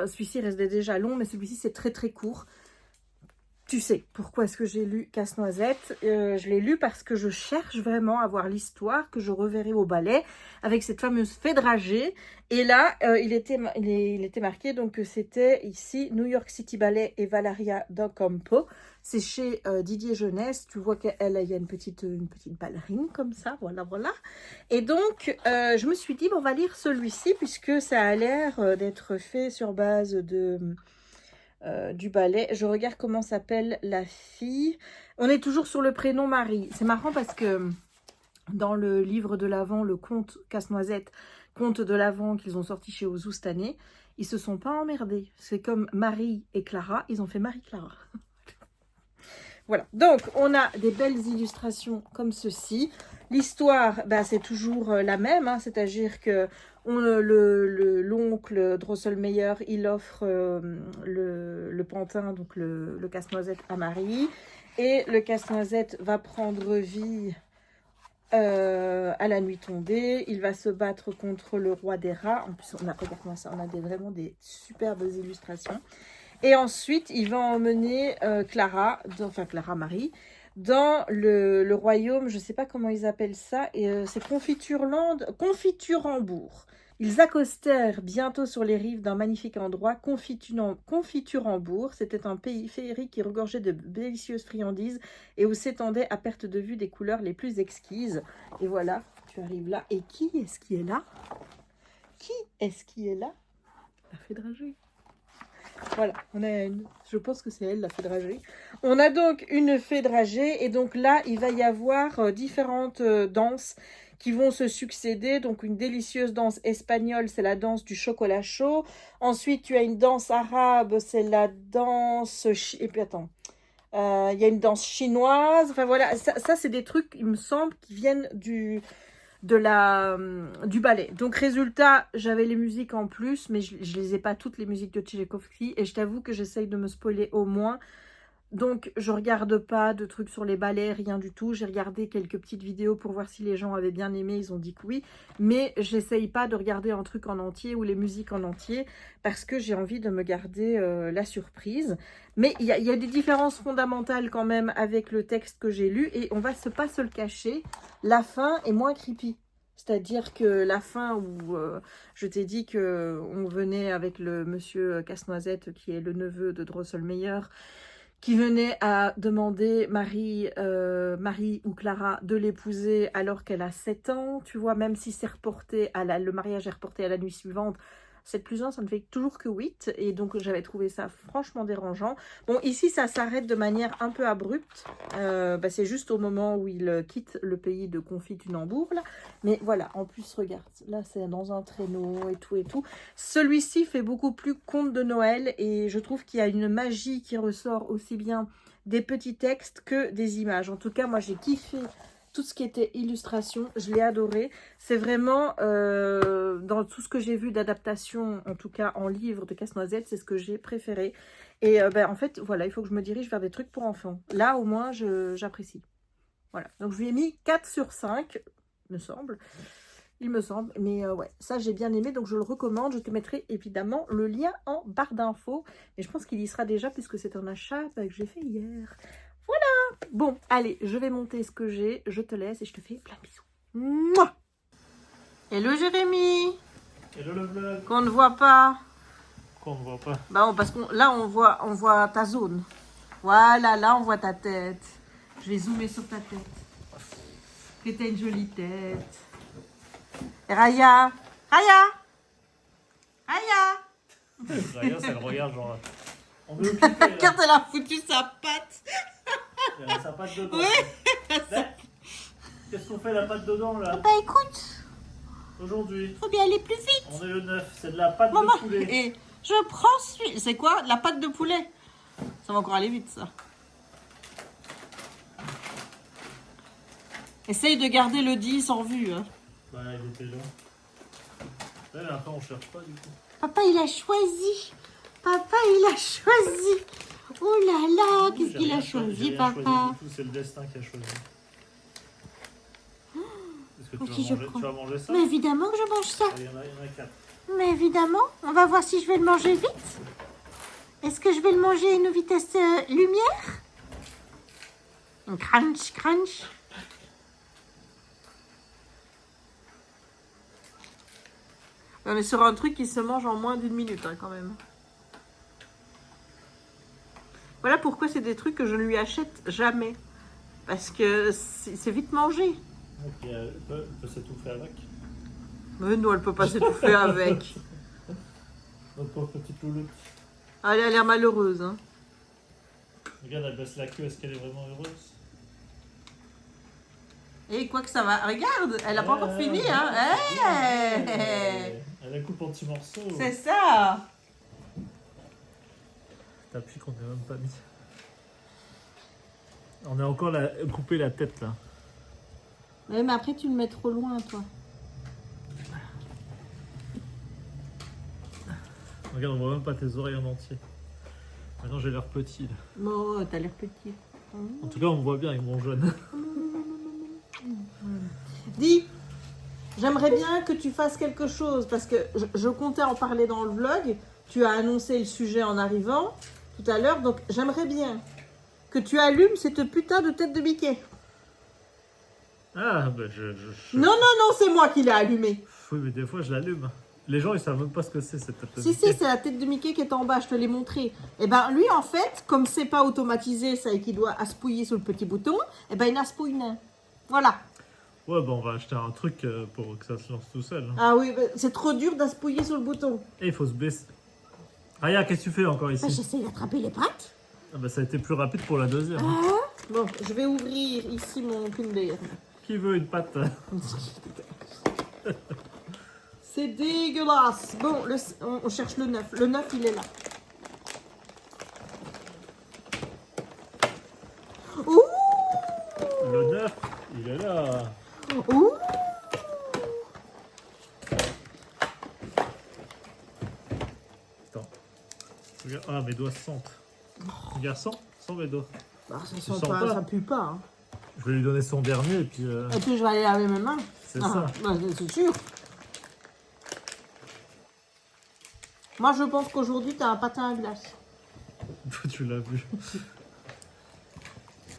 celui-ci restait déjà long, mais celui-ci c'est très très court. Tu sais pourquoi est-ce que j'ai lu Casse-Noisette? Je l'ai lu parce que je cherche vraiment à voir l'histoire que je reverrai au ballet avec cette fameuse fée dragée. Et là, il était marqué donc que c'était ici New York City Ballet et Valeria Docampo. C'est chez Didier Jeunesse. Tu vois qu'elle il y a une petite ballerine comme ça, voilà, voilà. Et donc, je me suis dit, bon, on va lire celui-ci puisque ça a l'air d'être fait sur base de... du ballet. Je regarde comment s'appelle la fille. On est toujours sur le prénom Marie. C'est marrant parce que dans le livre de l'Avent, le conte Casse-Noisette, conte de l'Avent qu'ils ont sorti chez Ozu cette année, ils se sont pas emmerdés. C'est comme Marie et Clara, ils ont fait Marie-Clara. Voilà, donc on a des belles illustrations comme ceci. L'histoire, c'est toujours la même, hein, c'est-à-dire que l'oncle Drosselmeyer, il offre le pantin, donc le casse-noisette à Marie. Et le casse-noisette va prendre vie à la nuit tombée. Il va se battre contre le roi des rats. En plus, regarde-moi ça, on a vraiment des superbes illustrations. Et ensuite, il va emmener Clara Marie, dans le royaume, je ne sais pas comment ils appellent ça, et c'est Confiturembourg. Ils accostèrent bientôt sur les rives d'un magnifique endroit, Confiturembourg. C'était un pays féerique qui regorgeait de délicieuses friandises et où s'étendaient à perte de vue des couleurs les plus exquises. Et voilà, tu arrives là. Et qui est-ce qui est là? Qui est-ce qui est là? La fée dragée. Voilà, je pense que c'est elle, la fée dragée. On a donc une fée dragée et donc là, il va y avoir différentes danses qui vont se succéder. Donc une délicieuse danse espagnole, c'est la danse du chocolat chaud. Ensuite, tu as une danse arabe, c'est la danse... Et puis attends, il y a une danse chinoise. Enfin voilà, ça c'est des trucs, il me semble, qui viennent du ballet. Donc résultat, j'avais les musiques en plus, mais je les ai pas toutes les musiques de Tchaïkovski, et je t'avoue que j'essaye de me spoiler au moins. Donc je regarde pas de trucs sur les ballets, rien du tout. J'ai regardé quelques petites vidéos pour voir si les gens avaient bien aimé, ils ont dit que oui, mais j'essaye pas de regarder un truc en entier ou les musiques en entier parce que j'ai envie de me garder la surprise. Mais il y a des différences fondamentales quand même avec le texte que j'ai lu, et on va pas se le cacher, la fin est moins creepy. C'est-à-dire que la fin où je t'ai dit qu'on venait avec le monsieur Casse-Noisette, qui est le neveu de Drosselmeyer, qui venait à demander Marie ou Clara de l'épouser alors qu'elle a 7 ans, tu vois, même si c'est reporté, le mariage est reporté à la nuit suivante, 7 plus 1, ça ne fait toujours que 8, et donc j'avais trouvé ça franchement dérangeant. Bon, ici, ça s'arrête de manière un peu abrupte, c'est juste au moment où il quitte le pays de Confitunambourg, là. Mais voilà, en plus, regarde, là, c'est dans un traîneau et tout et tout. Celui-ci fait beaucoup plus conte de Noël, et je trouve qu'il y a une magie qui ressort aussi bien des petits textes que des images. En tout cas, moi, j'ai kiffé tout ce qui était illustration, je l'ai adoré. C'est vraiment, dans tout ce que j'ai vu d'adaptation, en tout cas en livre de Casse-Noisette, c'est ce que j'ai préféré. Et en fait, voilà, il faut que je me dirige vers des trucs pour enfants. Là, au moins, j'apprécie. Voilà, donc je lui ai mis 4 sur 5, me semble. Il me semble, mais ouais, ça j'ai bien aimé, donc je le recommande. Je te mettrai évidemment le lien en barre d'infos. Et je pense qu'il y sera déjà, puisque c'est un achat que j'ai fait hier. Voilà. Bon, allez, je vais monter ce que j'ai. Je te laisse et je te fais plein de bisous. Mouah. Hello Jérémy. Hello le vlog. Qu'on ne voit pas. Qu'on ne voit pas. Parce que là, on voit ta zone. Voilà, là, on voit ta tête. Je vais zoomer sur ta tête. Que t'as une jolie tête. Et Raya. Raya. Raya. Raya, ça le regarde genre. On est occupé là. Regarde, elle a foutu sa patte. Il y a sa patte dedans. Oui. Là, qu'est-ce qu'on fait la patte dedans là? Bah écoute, Aujourd'hui, faut bien aller plus vite. on est le 9, c'est de la pâte Maman, de poulet. et je prends celui. C'est quoi? De la pâte de poulet. Ça va encore aller vite, ça. Essaye de garder le 10 en vue. Hein. Bah, il était long. Là, mais après, on cherche pas du coup. Papa, il a choisi. Papa, il a choisi. Oh là là, qu'est-ce J'ai qu'il rien a j'ai choisi, rien papa? choisi du tout, c'est le destin qui a choisi. Est-ce que Ok, je prends. tu vas manger ça? Mais évidemment que je mange ça. Il y en a 4. Mais évidemment, on va voir si je vais le manger vite. Est-ce que je vais le manger à une vitesse lumière? Crunch, crunch. On est sur un truc qui se mange en moins d'une minute, hein, quand même. Voilà pourquoi c'est des trucs que je ne lui achète jamais. Parce que c'est vite mangé. Donc, elle peut s'étouffer avec. Mais non, elle peut pas s'étouffer avec. Notre pauvre petite louloute. Elle a l'air malheureuse. Hein. Regarde, elle baisse la queue, est-ce qu'elle est vraiment heureuse? Et quoi que ça va. Regarde, elle a pas encore fini. Hein. Hey, elle a coupé en petits morceaux. c'est ça. T'appuies qu'on n'a même pas mis. On a encore coupé la tête là. Ouais, mais après tu le mets trop loin, toi. Regarde, on voit même pas tes oreilles en entier. Maintenant j'ai l'air petit. Là. Bon, t'as l'air petit. En tout cas, on me voit bien avec mon jaune. Dis, j'aimerais bien que tu fasses quelque chose parce que je comptais en parler dans le vlog. Tu as annoncé le sujet en arrivant tout à l'heure, donc j'aimerais bien que tu allumes cette putain de tête de Mickey. Ah, bah Non, c'est moi qui l'ai allumée. Oui, mais des fois je l'allume. Les gens ils savent même pas ce que c'est cette tête. Si, c'est la tête de Mickey qui est en bas, je te l'ai montré. Et ben lui, en fait, comme c'est pas automatisé, ça et qu'il doit aspouiller sur le petit bouton, et ben il aspouille nain. Voilà. Ouais, bah on va acheter un truc pour que ça se lance tout seul. Ah oui, c'est trop dur d'aspouiller sur le bouton. Et il faut se baisser. Raya, qu'est-ce que tu fais encore ici? Ben, j'essaie d'attraper les pattes. Ah bah ça a été plus rapide pour la deuxième. Bon, je vais ouvrir ici mon Kinder. Qui veut une patte? C'est dégueulasse. Bon, on cherche le 9. Le 9, il est là. Ouh! Le 9, il est là. Ouh! Attends. Regarde. Ah, mes doigts sentent. Regarde, sens mes doigts. Bah, ça Tu sent sens pas, pas ça pue pas. Hein. Je vais lui donner son dernier et puis... Et puis je vais aller laver mes mains. C'est ça. Bah, c'est sûr. Moi, je pense qu'aujourd'hui, t'as un patin à glace. Tu l'as vu.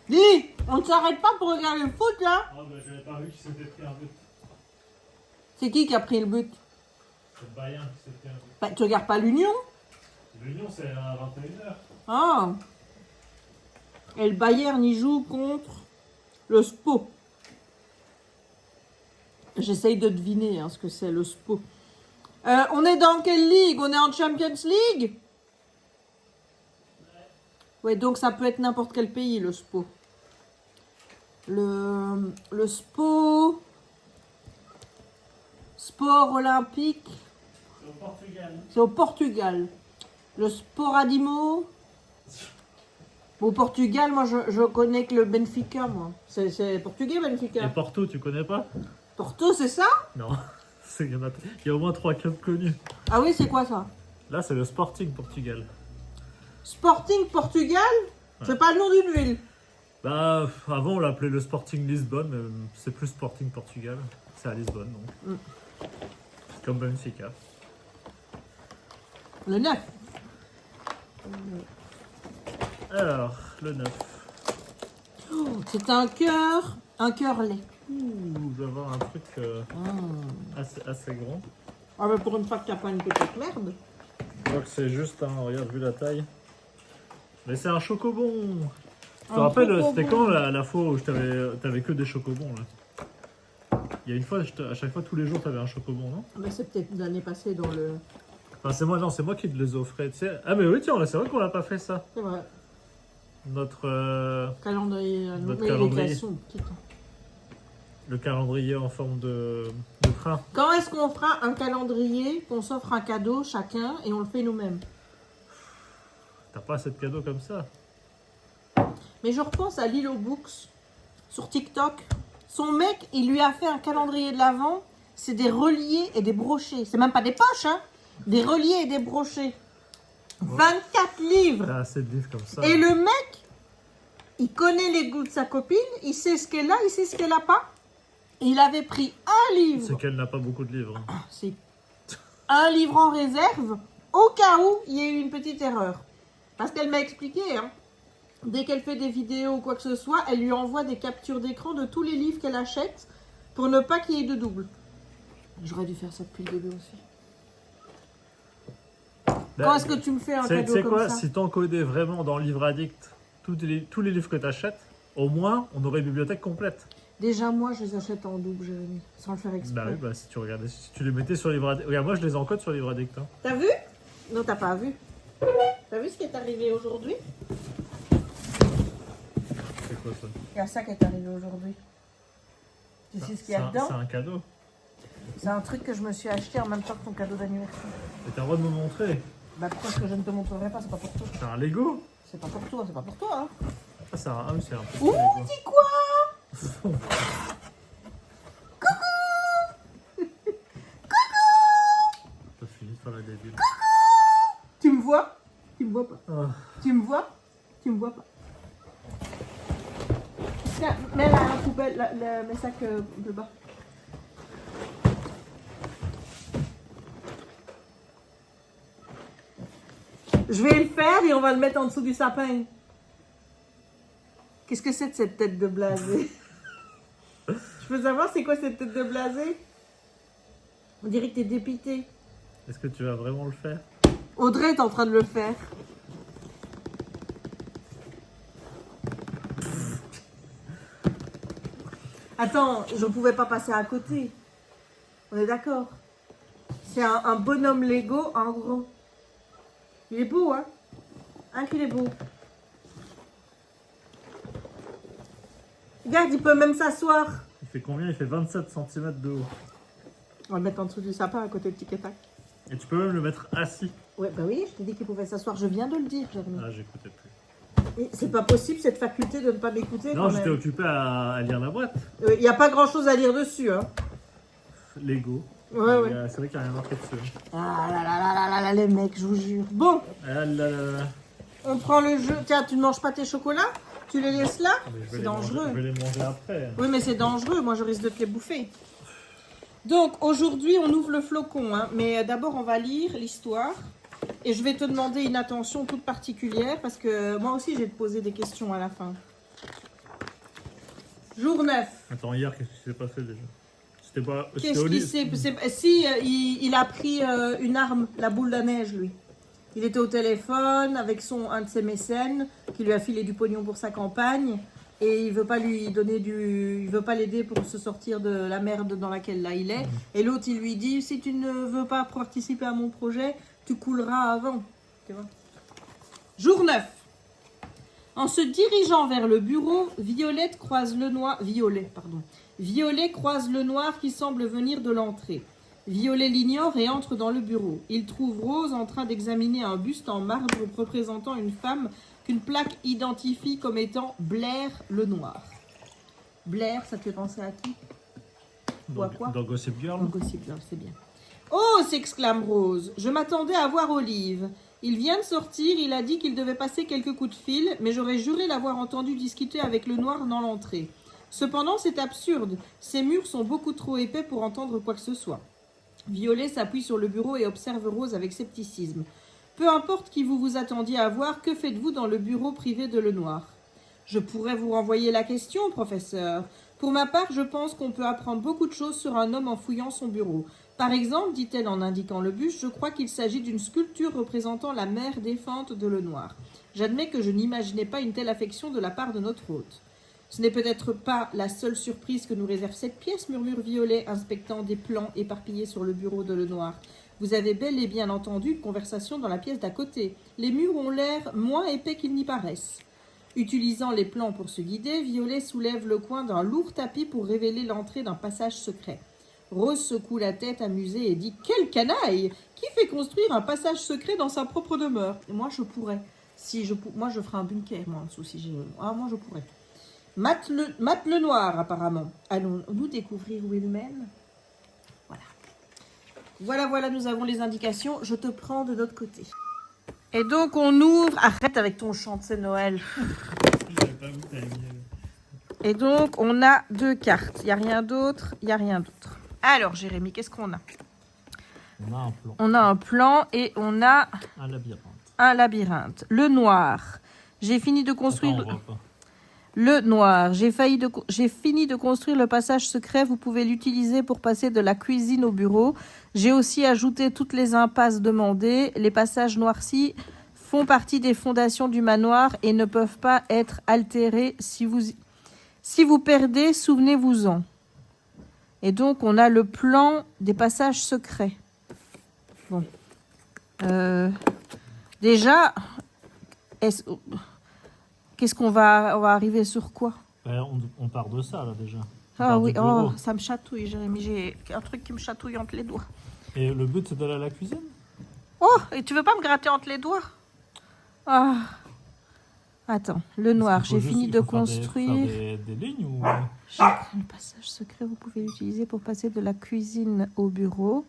Dis, on ne s'arrête pas pour regarder le foot, là. Ah bah j'avais pas vu qu'il s'était pris un but. C'est qui a pris le but? C'est le Bayern qui s'est pris un but. Bah, tu regardes pas l'Union? L'Union c'est à 21h. Ah. Et le Bayern, il joue contre le SPO. J'essaye de deviner ce que c'est, le SPO. On est dans quelle ligue? On est en Champions League? Ouais, donc ça peut être n'importe quel pays, le SPO. Le SPO... Sport olympique... C'est au Portugal. C'est au Portugal. Le Sporadimo... Au Portugal, moi, je connais que le Benfica, moi. C'est portugais, Benfica. Et Porto, tu connais pas? Porto, c'est ça? Non. Il y a au moins 3 clubs connus. Ah oui, c'est quoi ça? Là, c'est le Sporting Portugal. Sporting Portugal? Ouais. C'est pas le nom d'une ville. Bah, avant, on l'appelait le Sporting Lisbonne, mais c'est plus Sporting Portugal. C'est à Lisbonne, donc. Comme Benfica. Le 9. Alors, le 9. Oh, c'est un cœur lait. Ouh, je vais avoir un truc assez grand. Ah mais pour une fois que t'as pas une petite merde. Je crois que c'est juste, regarde, vu la taille. Mais c'est un chocobon. Tu te Un rappelles, chocobon. c'était quand la fois où t'avais que des chocobons là? Il y a une fois, à chaque fois, tous les jours, t'avais un chocobon, non? Mais c'est peut-être l'année passée dans le... Enfin, c'est moi, non, c'est moi qui te les offrais, tu sais. Ah, mais oui, tiens, c'est vrai qu'on l'a pas fait, ça. C'est vrai. Notre... Calendrier. Notre Oui, calendrier. les glaçons, putain. le calendrier en forme de train. Quand est-ce qu'on fera un calendrier, qu'on s'offre un cadeau chacun et on le fait nous-mêmes? T'as pas assez de cadeaux comme ça? Mais je repense à Lilo Books sur TikTok. Son mec, il lui a fait un calendrier de l'Avent. C'est des reliés et des brochets. C'est même pas des poches, hein. Des reliés et des brochets. 24 livres. T'as assez de livres comme ça. Et le mec, il connaît les goûts de sa copine. Il sait ce qu'elle a, il sait ce qu'elle a pas. Et il avait pris un livre. C'est qu'elle n'a pas beaucoup de livres. C'est un livre en réserve au cas où il y ait eu une petite erreur. Parce qu'elle m'a expliqué, hein, dès qu'elle fait des vidéos ou quoi que ce soit, elle lui envoie des captures d'écran de tous les livres qu'elle achète pour ne pas qu'il y ait de double. J'aurais dû faire ça depuis le début aussi. Quand est-ce que tu me fais un cadeau comme quoi, ça? si t'encodais vraiment dans Livre Addict tous les livres que t'achètes, au moins on aurait une bibliothèque complète. Déjà, moi, je les achète en double, Jérémy, sans le faire exprès. Bah oui, bah si tu regardais, si tu les mettais sur Livre Addict. Regarde, moi je les encode sur Livre Addict. Hein. T'as vu? Non, t'as pas vu. T'as vu ce qui est arrivé aujourd'hui? C'est quoi ça? Il y a ça qui est arrivé aujourd'hui. Tu sais ce qu'il y a dedans? C'est un cadeau. C'est un truc que je me suis acheté en même temps que ton cadeau d'anniversaire. Et t'as le droit de me montrer. Bah pourquoi est-ce que je ne te montrerai pas? C'est pas pour toi. C'est un Lego. C'est pas pour toi, c'est pas pour toi. Hein. Ah, oui, c'est un petit Ouh, Lego. dis quoi? T'as fini de faire la débile. Tu me vois? Tu me vois pas. Ah. Tu me vois? Tu me vois pas. Tiens, mets la poubelle, mets sac de bas. Je vais le faire et on va le mettre en dessous du sapin. Qu'est-ce que c'est de cette tête de blasé? Je peux savoir c'est quoi cette tête de blasé? On dirait que t'es dépité. Est-ce que tu vas vraiment le faire? Audrey est en train de le faire. Attends, je ne pouvais pas passer à côté. On est d'accord? C'est un bonhomme Lego en gros. Il est beau, hein? Hein qu'il est beau. Regarde, il peut même s'asseoir. Il fait combien? Il fait 27 cm de haut. On va le mettre en dessous du sapin à côté de Tic et Tac. Et tu peux même le mettre assis. Ouais, bah oui, je t'ai dit qu'il pouvait s'asseoir. Je viens de le dire, Jérémy. Ah, j'écoutais plus. C'est pas possible cette faculté de ne pas m'écouter. Non, quand j'étais même. occupé à lire la boîte. Il n'y a pas grand chose à lire dessus, hein. Lego. Ouais, ouais. C'est vrai qu'il n'y a rien marqué dessus. Ah là là là là là là, les mecs, je vous jure. Bon, Ah là là là. on prend le jeu. Tiens, tu ne manges pas tes chocolats? Tu les laisses là? Mais je vais C'est les dangereux. manger- je vais les manger après. Oui, mais c'est dangereux. Moi, je risque de te les bouffer. Donc, aujourd'hui, on ouvre le flocon. Hein. Mais d'abord, on va lire l'histoire. Et je vais te demander une attention toute particulière. Parce que moi aussi, je vais te poser des questions à la fin. Jour 9. Attends, hier, qu'est-ce qui s'est passé déjà? C'était pas. Qu'est-ce qui s'est... Si, il a pris une arme, la boule à neige, lui. Il était au téléphone avec un de ses mécènes qui lui a filé du pognon pour sa campagne et il veut pas lui donner il veut pas l'aider pour se sortir de la merde dans laquelle là il est. Et l'autre il lui dit si tu ne veux pas participer à mon projet, tu couleras avant. Tu vois. Jour 9. En se dirigeant vers le bureau, Violet croise le noir qui semble venir de l'entrée. Violet l'ignore et entre dans le bureau. Il trouve Rose en train d'examiner un buste en marbre représentant une femme qu'une plaque identifie comme étant Blair le Noir. Blair, ça te fait penser à qui? Ou à quoi? Dans Gossip Girl. Dans Gossip Girl, c'est bien. Oh, s'exclame Rose. Je m'attendais à voir Olive. Il vient de sortir, il a dit qu'il devait passer quelques coups de fil, mais j'aurais juré l'avoir entendu discuter avec le noir dans l'entrée. Cependant, c'est absurde. Ces murs sont beaucoup trop épais pour entendre quoi que ce soit. Violet s'appuie sur le bureau et observe Rose avec scepticisme. Peu importe qui vous vous attendiez à voir, que faites-vous dans le bureau privé de Lenoir? Je pourrais vous renvoyer la question, professeur. Pour ma part, je pense qu'on peut apprendre beaucoup de choses sur un homme en fouillant son bureau. Par exemple, dit-elle en indiquant le buste, je crois qu'il s'agit d'une sculpture représentant la mère défunte de Lenoir. J'admets que je n'imaginais pas une telle affection de la part de notre hôte. Ce n'est peut-être pas la seule surprise que nous réserve cette pièce, murmure Violet, inspectant des plans éparpillés sur le bureau de Lenoir. Vous avez bel et bien entendu une conversation dans la pièce d'à côté. Les murs ont l'air moins épais qu'ils n'y paraissent. Utilisant les plans pour se guider, Violet soulève le coin d'un lourd tapis pour révéler l'entrée d'un passage secret. Rose secoue la tête amusée et dit « Quelle canaille! Qui fait construire un passage secret dans sa propre demeure ?» Et moi, je pourrais. Moi, je ferais un bunker, moi, en dessous. Si j'ai... Ah, moi, je pourrais. Mate le noir, apparemment. Allons-nous découvrir où il mène? Voilà, nous avons les indications. Je te prends de l'autre côté. Et donc, on ouvre... Arrête avec ton chant, c'est Noël. Et donc, on a 2 cartes. Il n'y a rien d'autre. Alors, Jérémy, qu'est-ce qu'on a? On a un plan. On a un plan et on a... Un labyrinthe. Le noir. J'ai fini de construire... Attends, on voit pas. Le noir. J'ai fini de construire le passage secret. Vous pouvez l'utiliser pour passer de la cuisine au bureau. J'ai aussi ajouté toutes les impasses demandées. Les passages noircis font partie des fondations du manoir et ne peuvent pas être altérés. Si vous perdez, souvenez-vous-en. Et donc, on a le plan des passages secrets. Bon. Déjà, qu'est-ce qu'on va arriver sur quoi? On part de ça, là, déjà. Ah oui, oh, ça me chatouille, Jérémy. J'ai un truc qui me chatouille entre les doigts. Et le but, c'est d'aller à la cuisine? Oh, et tu veux pas me gratter entre les doigts? Ah. Attends, le noir, j'ai fini de construire... Des lignes ou... Le passage secret, vous pouvez l'utiliser pour passer de la cuisine au bureau.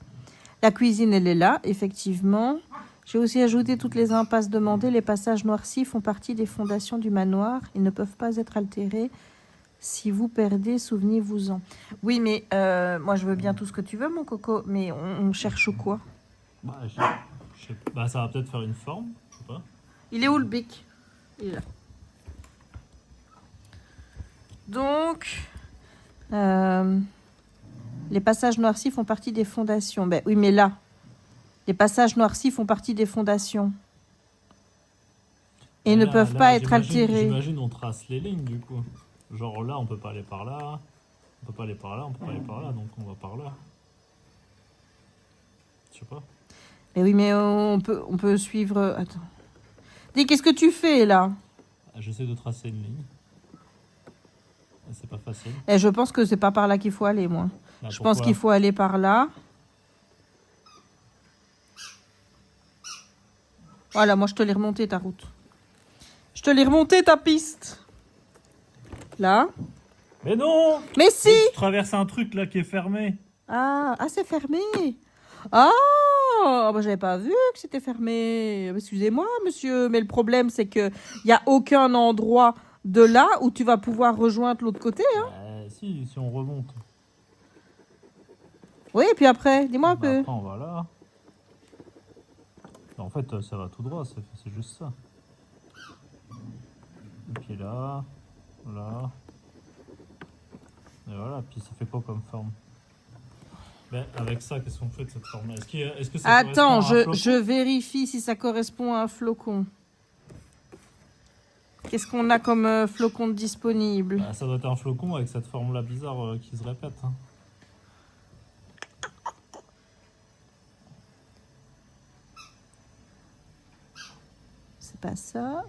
La cuisine, elle est là, effectivement. J'ai aussi ajouté toutes les impasses demandées. Les passages noircis font partie des fondations du manoir. Ils ne peuvent pas être altérés. Si vous perdez, souvenez-vous-en. Oui, mais moi, je veux bien tout ce que tu veux, mon coco. Mais on cherche quoi? Ça va peut-être faire une forme, je sais pas. Il est où le bic? Il est là. Donc, les passages noircis font partie des fondations. Ben oui, mais là, les passages noircis font partie des fondations. Et ne peuvent pas être altérés. J'imagine on trace les lignes, du coup. Genre là, on peut pas aller par là. On peut pas aller par là, on peut pas aller par là. Donc on va par là. Je sais pas. Mais oui, mais on peut suivre... Attends. Dis, qu'est-ce que tu fais, là? J'essaie de tracer une ligne. C'est pas facile. Et je pense que c'est pas par là qu'il faut aller, moi. Je pense qu'il faut aller par là. Voilà, moi, je te l'ai remonté, ta route. Je te l'ai remonté, ta piste. Là. Mais non! Mais si! Tu traverses un truc, là, qui est fermé. Ah, c'est fermé. Ah, bah, j'avais pas vu que c'était fermé. Excusez-moi, monsieur, mais le problème, c'est qu'il n'y a aucun endroit de là où tu vas pouvoir rejoindre l'autre côté. Hein. Si on remonte. Oui, et puis après, dis-moi un peu. Après, on va là. En fait, ça va tout droit, c'est juste ça. Et puis là, là. Et voilà, puis ça fait quoi comme forme? Ben, avec ça, qu'est-ce qu'on fait de cette forme-là? Est-ce que ça Attends, correspond à un flocon? je vérifie si ça correspond à un flocon. Qu'est-ce qu'on a comme flocon disponible? Ça doit être un flocon avec cette forme-là bizarre qui se répète. Hein. C'est pas ça.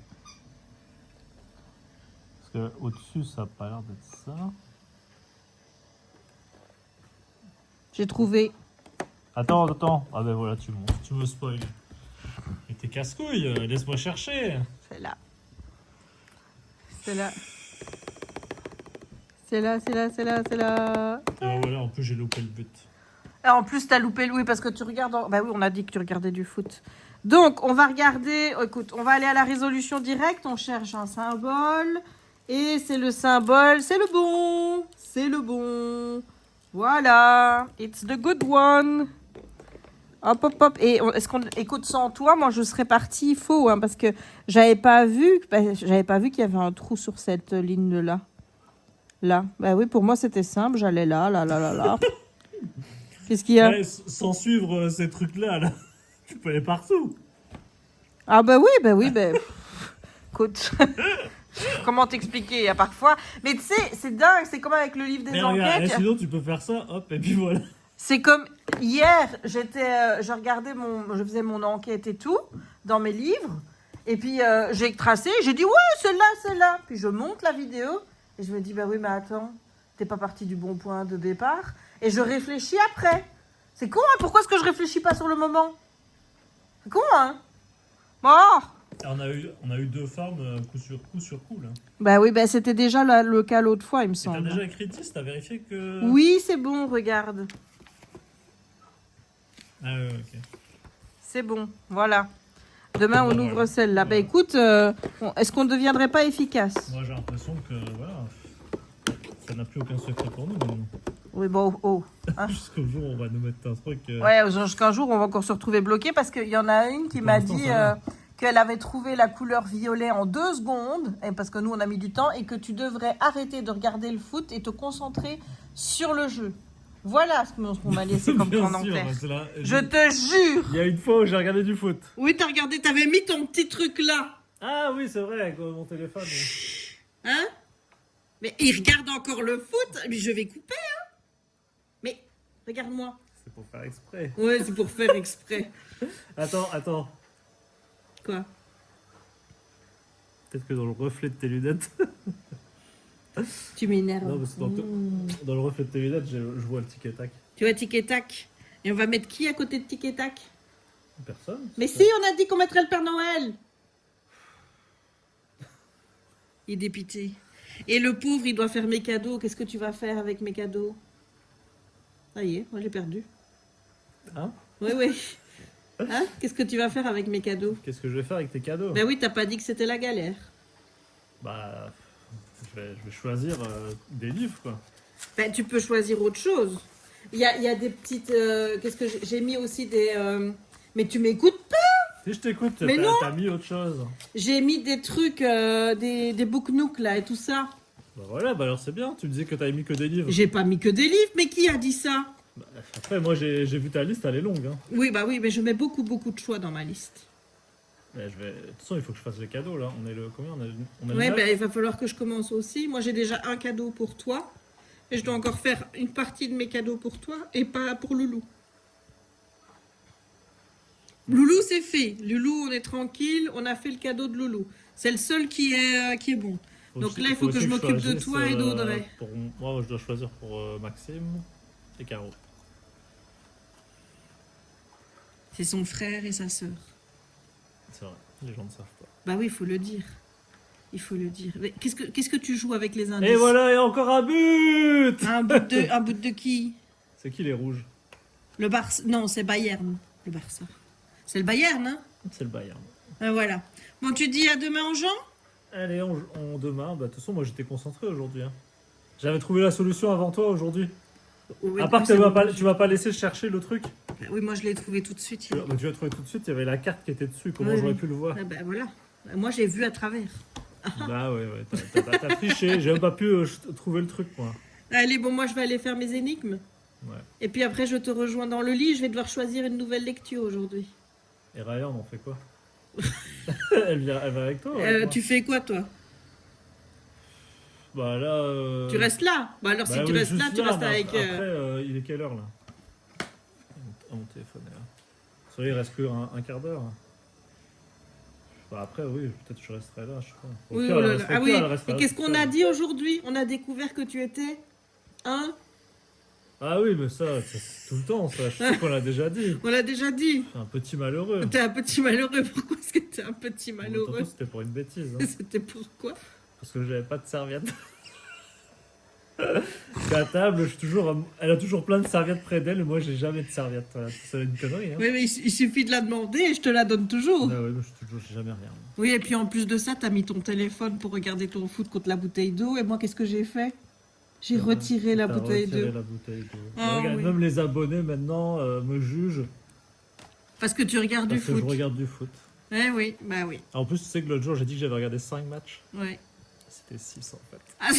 Parce que au-dessus, ça a pas l'air d'être ça. J'ai trouvé. Attends. Ah ben voilà, tu me spoil. Mais t'es casse-couille, laisse-moi chercher. C'est là. C'est là. C'est là. Et ben voilà, en plus j'ai loupé le but. Ah, en plus, t'as loupé, oui, parce que tu regardes... Bah oui, on a dit que tu regardais du foot. Donc, on va regarder... Écoute, on va aller à la résolution directe. On cherche un symbole. Et c'est le symbole. C'est le bon. Voilà. It's the good one. Hop. Et est-ce qu'on... Écoute, sans toi, moi, je serais partie faux. Hein, parce que j'avais pas vu qu'il y avait un trou sur cette ligne-là. Là. Bah oui, pour moi, c'était simple. J'allais là. Qu'est-ce qu'il y a? Ouais, sans suivre ces trucs-là, là, tu peux aller partout. Ah bah oui. Écoute, Comment t'expliquer? Parfois. Mais tu sais, c'est dingue. C'est comme avec le livre des Mais regarde, enquêtes. sinon tu peux faire ça, hop, et puis voilà. C'est comme hier, je regardais je faisais mon enquête et tout dans mes livres, et puis j'ai tracé, j'ai dit ouais c'est là, puis je monte la vidéo et je me dis bah oui mais attends, t'es pas parti du bon point de départ, et je réfléchis après. C'est con hein, pourquoi est-ce que je réfléchis pas sur le moment? C'est con hein. Bon. On a eu 2 formes coup sur coup là. Bah oui bah c'était déjà le cas l'autre fois il me Et t'as semble. déjà écrit 10, t'as vérifié que... Oui c'est bon regarde. Ah ouais, ok. C'est bon, voilà. Demain, on Bon, ouvre voilà. celle-là. Bah Voilà. écoute, est-ce qu'on ne deviendrait pas efficace? Moi j'ai l'impression que voilà, ça n'a plus aucun secret pour nous maintenant. Oui, bon, oh. Hein. Jusqu'au jour où on va nous mettre un truc. Ouais, jusqu'un jour, on va encore se retrouver bloqué parce qu'il y en a une qui Pour m'a l'instant, dit ça va. qu'elle avait trouvé la couleur violet en 2 secondes, et parce que nous, on a mis du temps, et que tu devrais arrêter de regarder le foot et te concentrer sur le jeu. Voilà ce qu'on m'a laissé comme Bien point en sûr, clair. c'est là. Je te jure. Il y a une fois où j'ai regardé du foot. Oui, t'as regardé, t'avais mis ton petit truc là. Ah oui, c'est vrai, avec mon téléphone. Hein? Mais il regarde encore le foot, mais je vais couper, hein? Mais, regarde-moi. C'est pour faire exprès. Ouais, c'est pour faire exprès. Attends. Quoi? Peut-être que dans le reflet de tes lunettes. Tu m'énerves. Non, parce que dans le reflet de tes lunettes, je vois le tic et tac. Tu vois Tic et Tac. Et on va mettre qui à côté de Tic et Tac? Personne. Mais si, on a dit qu'on mettrait le Père Noël. Il est dépité. Et le pauvre, il doit faire mes cadeaux. Qu'est-ce que tu vas faire avec mes cadeaux? Ça y est, moi j'ai perdu. Hein? Oui, oui. Hein? Qu'est-ce que tu vas faire avec mes cadeaux? Qu'est-ce que je vais faire avec tes cadeaux? Ben oui, t'as pas dit que c'était la galère. Bah, je vais choisir des livres, quoi. Ben, tu peux choisir autre chose. Il y a des petites... qu'est-ce que j'ai mis aussi des... Mais tu m'écoutes pas? Si je t'écoute, Mais non. t'as mis autre chose. J'ai mis des trucs, des book nook là et tout ça. Bah voilà, bah alors c'est bien. Tu me disais que t'avais mis que des livres. J'ai pas mis que des livres, mais qui a dit ça? Bah, après, moi j'ai vu ta liste, elle est longue. Hein. Oui, bah oui, mais je mets beaucoup de choix dans ma liste. Mais de toute façon, il faut que je fasse les cadeaux là. On est le combien? On a le Ouais, 9. ben il va falloir que je commence aussi. Moi j'ai déjà un cadeau pour toi. Et je dois encore faire une partie de mes cadeaux pour toi et pas pour Loulou. Loulou, c'est fait. Loulou, on est tranquille. On a fait le cadeau de Loulou. C'est le seul qui est bon. Donc là, il faut que je m'occupe de toi et d'Audrey. Pour moi, je dois choisir pour Maxime et Caro. C'est son frère et sa sœur. C'est vrai, les gens ne savent pas. Bah oui, il faut le dire. Il faut le dire. Mais qu'est-ce que tu joues avec les indices? Et voilà, et encore un but. Un bout de qui? C'est qui les rouges? Le Barça. Non, c'est Bayern. Le Barça. C'est le Bayern, hein? C'est le Bayern. Voilà. Bon, tu dis à demain, Jean? Allez, on demain. Bah, de toute façon, moi j'étais concentré aujourd'hui. Hein. J'avais trouvé la solution avant toi aujourd'hui. Oui, À part que c'est tu vas pas laisser chercher le truc. Bah oui, moi je l'ai trouvé tout de suite. Tu l'as trouvé tout de suite, il y avait la carte qui était dessus. Comment Oui, j'aurais oui. pu le voir? Ah bah voilà. Bah, moi j'ai vu à travers. Bah ouais, t'as triché. J'ai même pas pu trouver le truc, moi. Allez, bon, moi je vais aller faire mes énigmes. Ouais. Et puis après, je te rejoins dans le lit. Je vais devoir choisir une nouvelle lecture aujourd'hui. Et Ryan, on fait quoi? Elle va avec toi? Tu fais quoi, toi? Bah là. Tu restes là? Bah alors, si tu oui, restes là, juste tu restes mais avec. Après, il est quelle heure là? Mon téléphone est là. Ça y est, il reste que un quart d'heure. Bah après, oui, peut-être que je resterai là, je sais pas. Au Oui, pire, oh elle là là. restera- Ah au oui. pire, elle restera Et qu'est-ce qu'on toute a seule. dit aujourd'hui? On a découvert que tu étais un. Ah oui, mais ça, c'est tout le temps, ça. Je sais qu'on l'a déjà dit. On l'a déjà dit. Un petit malheureux. T'es un petit malheureux. Pourquoi est-ce que t'es un petit malheureux? Tantôt, c'était pour une bêtise. Hein, C'était pourquoi? parce que j'avais pas de serviette. À table, elle a toujours plein de serviettes près d'elle et moi j'ai jamais de serviette. Voilà, c'est une connerie. Hein. Oui, mais il suffit de la demander et je te la donne toujours. Ah ouais, moi, j'ai jamais rien. Oui, et puis en plus de ça, t'as mis ton téléphone pour regarder ton foot contre la bouteille d'eau. Et moi, qu'est-ce que j'ai fait? J'ai retiré la T'as bouteille retiré d'eau. la bouteille d'eau. Ah, Regarde, oui. même les abonnés maintenant me jugent Parce que tu regardes du parce que foot. je regarde du foot. Eh oui, bah oui. Ah, en plus, tu sais que l'autre jour j'ai dit que j'avais regardé 5 matchs. Ouais. C'était 6 en fait. Ah,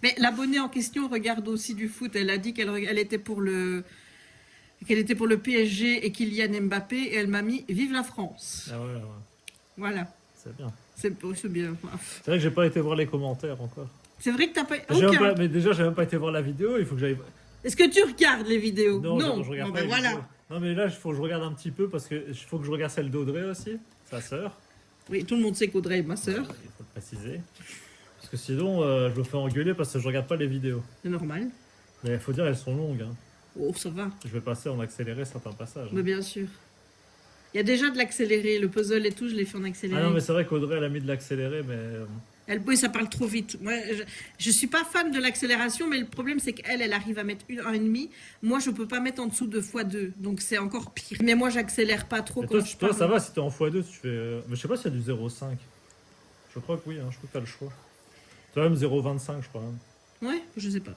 mais l'abonnée en question regarde aussi du foot. Elle a dit qu'elle était pour le PSG et Kylian Mbappé et elle m'a mis Vive la France. Ah ouais, ouais. Voilà. C'est bien. C'est bien. C'est vrai que j'ai pas été voir les commentaires encore. C'est vrai que t'as pas... Mais déjà, j'ai même pas été voir la vidéo, il faut que j'aille... Est-ce que tu regardes les vidéos? Non, je regarde Bon, pas ben les voilà. vidéos. Non, mais là, il faut que je regarde un petit peu parce que il faut que je regarde celle d'Audrey aussi, sa sœur. Oui, tout le monde sait qu'Audrey est ma sœur. Il faut le préciser. Parce que sinon, je me fais engueuler parce que je regarde pas les vidéos. C'est normal. Mais il faut dire, elles sont longues. Hein. Oh, ça va. Je vais passer en accéléré certains passages. Mais bien sûr. Il y a déjà de l'accéléré, le puzzle et tout, je l'ai fait en accéléré. Ah non, mais c'est vrai qu'Audrey, elle a mis de l'accéléré, mais... Oui, ça parle trop vite. Moi, je suis pas fan de l'accélération, mais le problème, c'est qu'elle arrive à mettre 1h30. Moi, je peux pas mettre en dessous de x2, donc c'est encore pire. Mais moi, j'accélère pas trop mais quand toi, je parle. ça va, si t'es en x2, tu fais... Mais je sais pas s'il y a du 0,5. Je crois que oui, hein, je crois que t'as le choix. T'as même 0,25, je crois. Hein. Ouais, je sais pas.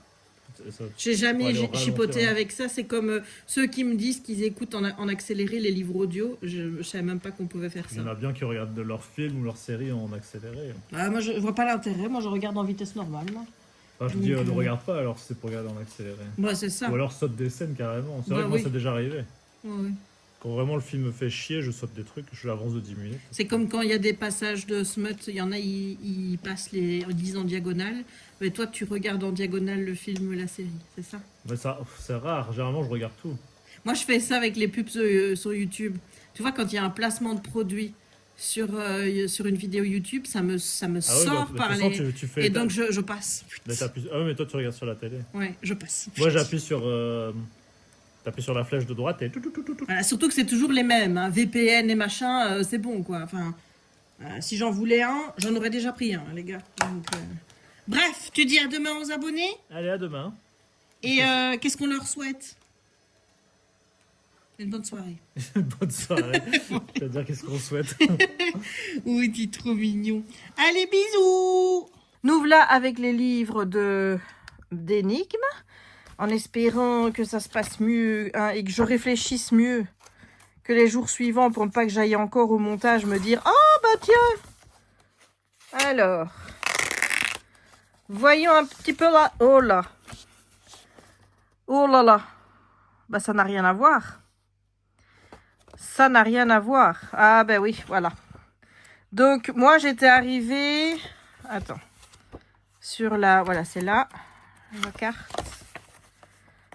Ça, J'ai jamais chipoté hein. avec ça. C'est comme ceux qui me disent qu'ils écoutent en accéléré les livres audio. Je savais même pas qu'on pouvait faire Il y en ça. a bien qui regardent de leurs films ou leurs séries en accéléré. Ah, moi, je vois pas l'intérêt. Moi, je regarde en vitesse normale. Moi. Enfin, je dis, ne regarde pas alors si c'est pour regarder en accéléré. Ouais, c'est ça. Ou alors saute des scènes carrément. C'est Bah vrai que moi, oui. c'est déjà arrivé. Ouais. Quand vraiment le film me fait chier, je saute des trucs, je l'avance de 10 minutes. C'est comme quand il y a des passages de smut, il y en a, ils passent les 10 en diagonale, mais toi tu regardes en diagonale le film ou la série, c'est ça? Mais ça, c'est rare, généralement je regarde tout. Moi je fais ça avec les pubs sur YouTube. Tu vois, quand il y a un placement de produit sur une vidéo YouTube, ça me sort par les... Tu fais Et donc je passe. Mais ah ouais, mais toi tu regardes sur la télé. Ouais, je passe. Moi j'appuie sur... T'appuies sur la flèche de droite et tout. Voilà, surtout que c'est toujours les mêmes, hein. VPN et machin, c'est bon quoi. Enfin, si j'en voulais un, j'en aurais déjà pris un, les gars. Donc, bref, tu dis à demain aux abonnés. Allez, à demain. Et qu'est-ce qu'on leur souhaite? Une bonne soirée. Bonne soirée. Je veux dire, qu'est-ce qu'on souhaite? Oui, t'es trop mignon. Allez, bisous. Nous voilà avec les livres d'énigmes. En espérant que ça se passe mieux hein, et que je réfléchisse mieux que les jours suivants pour ne pas que j'aille encore au montage me dire « Oh, bah tiens !» Alors, voyons un petit peu là. Oh là. Oh là là. Bah ça n'a rien à voir. Ça n'a rien à voir. Ah ben oui, voilà. Donc, moi j'étais arrivée... Attends. Sur la... Voilà, c'est là. La carte.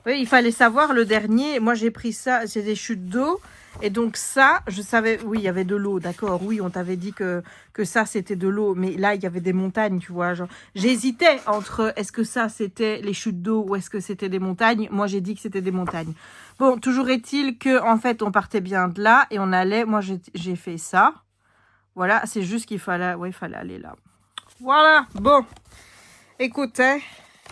Oui, il fallait savoir le dernier. Moi, j'ai pris ça. C'est des chutes d'eau. Et donc ça, je savais... Oui, il y avait de l'eau, d'accord. Oui, on t'avait dit que ça, c'était de l'eau. Mais là, il y avait des montagnes, tu vois. J'hésitais entre est-ce que ça, c'était les chutes d'eau ou est-ce que c'était des montagnes. Moi, j'ai dit que c'était des montagnes. Bon, toujours est-il que en fait, on partait bien de là et on allait... Moi, j'ai fait ça. Voilà, c'est juste qu'il fallait... Oui, il fallait aller là. Voilà, bon. Écoute, hein.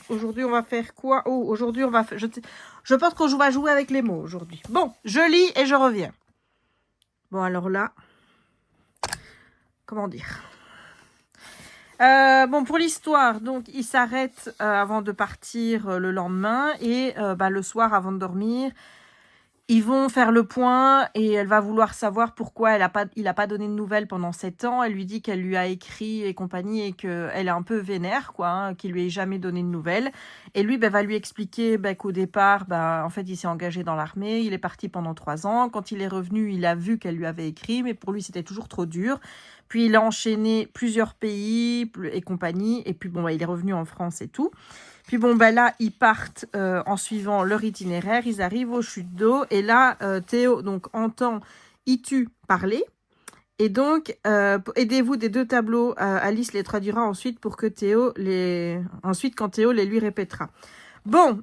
Aujourd'hui, on va faire quoi? Oh, aujourd'hui, on va faire... Je pense qu'on va jouer avec les mots aujourd'hui. Bon, je lis et je reviens. Bon, alors là... Comment dire? Bon, pour l'histoire, donc, il s'arrête avant de partir le lendemain. Et le soir, avant de dormir, ils vont faire le point et elle va vouloir savoir pourquoi il a pas donné de nouvelles pendant 7 ans. Elle lui dit qu'elle lui a écrit et compagnie et qu'elle est un peu vénère, quoi, hein, qu'il lui ait jamais donné de nouvelles. Et lui va lui expliquer qu'au départ, en fait, il s'est engagé dans l'armée. Il est parti pendant 3 ans. Quand il est revenu, il a vu qu'elle lui avait écrit, mais pour lui, c'était toujours trop dur. Puis il a enchaîné plusieurs pays et compagnie. Et puis bon, il est revenu en France et tout. Puis bon, là, ils partent en suivant leur itinéraire. Ils arrivent aux chutes d'eau. Et là, Théo donc entend Itu parler. Et donc, aidez-vous des 2 tableaux. Alice les traduira ensuite pour que Théo ensuite, quand Théo les lui répétera. Bon,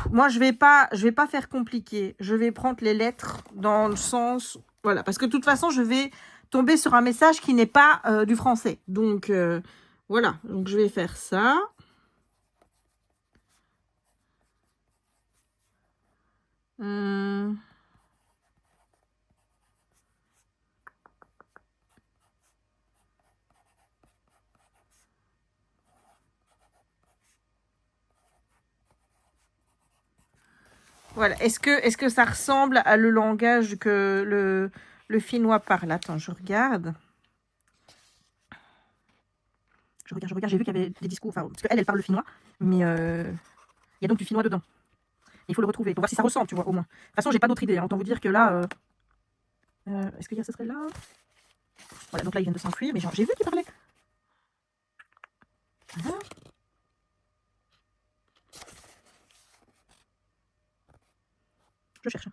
moi, je vais pas faire compliqué. Je vais prendre les lettres dans le sens... Voilà, parce que de toute façon, je vais tomber sur un message qui n'est pas du français. Donc... voilà, donc je vais faire ça. Voilà, est-ce que ça ressemble à le langage que le finnois parle? Attends, je regarde. Je regarde, j'ai vu qu'il y avait des discours, enfin, parce qu'elle, elle parle le finnois, mais il y a donc du finnois dedans. Il faut le retrouver pour voir si ça ressemble, tu vois, au moins. De toute façon, j'ai pas d'autre idée, hein. Autant vous dire que là... est-ce qu'il y a ce serait là? Voilà, donc là, ils viennent de s'enfuir, mais j'ai vu qu'ils parlaient. Ah. Je cherche.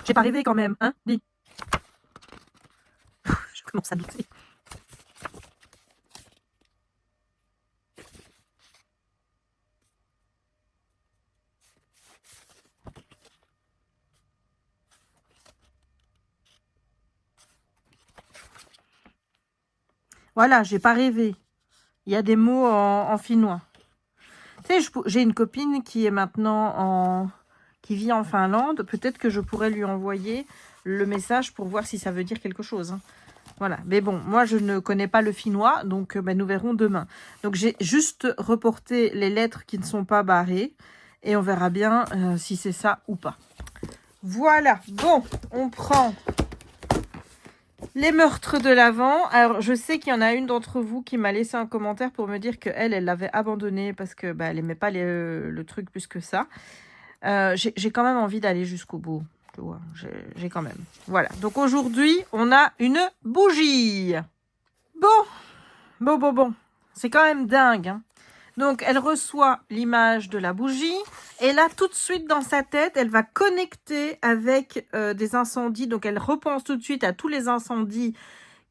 J'ai pas rêvé quand même, hein? Dis. Je commence à douter. Voilà, j'ai pas rêvé. Il y a des mots en finnois. Tu sais, j'ai une copine qui est maintenant qui vit en Finlande. Peut-être que je pourrais lui envoyer le message pour voir si ça veut dire quelque chose. Hein. Voilà. Mais bon, moi, je ne connais pas le finnois, donc ben, nous verrons demain. Donc, j'ai juste reporté les lettres qui ne sont pas barrées et on verra bien si c'est ça ou pas. Voilà. Bon, on prend les meurtres de l'avant. Alors, je sais qu'il y en a une d'entre vous qui m'a laissé un commentaire pour me dire qu'elle l'avait abandonné parce que bah, elle n'aimait pas le truc plus que ça. J'ai quand même envie d'aller jusqu'au bout. Tu vois, j'ai quand même. Voilà. Donc, aujourd'hui, on a une bougie. Bon. C'est quand même dingue, hein. Donc, elle reçoit l'image de la bougie. Et là, tout de suite, dans sa tête, elle va connecter avec des incendies. Donc, elle repense tout de suite à tous les incendies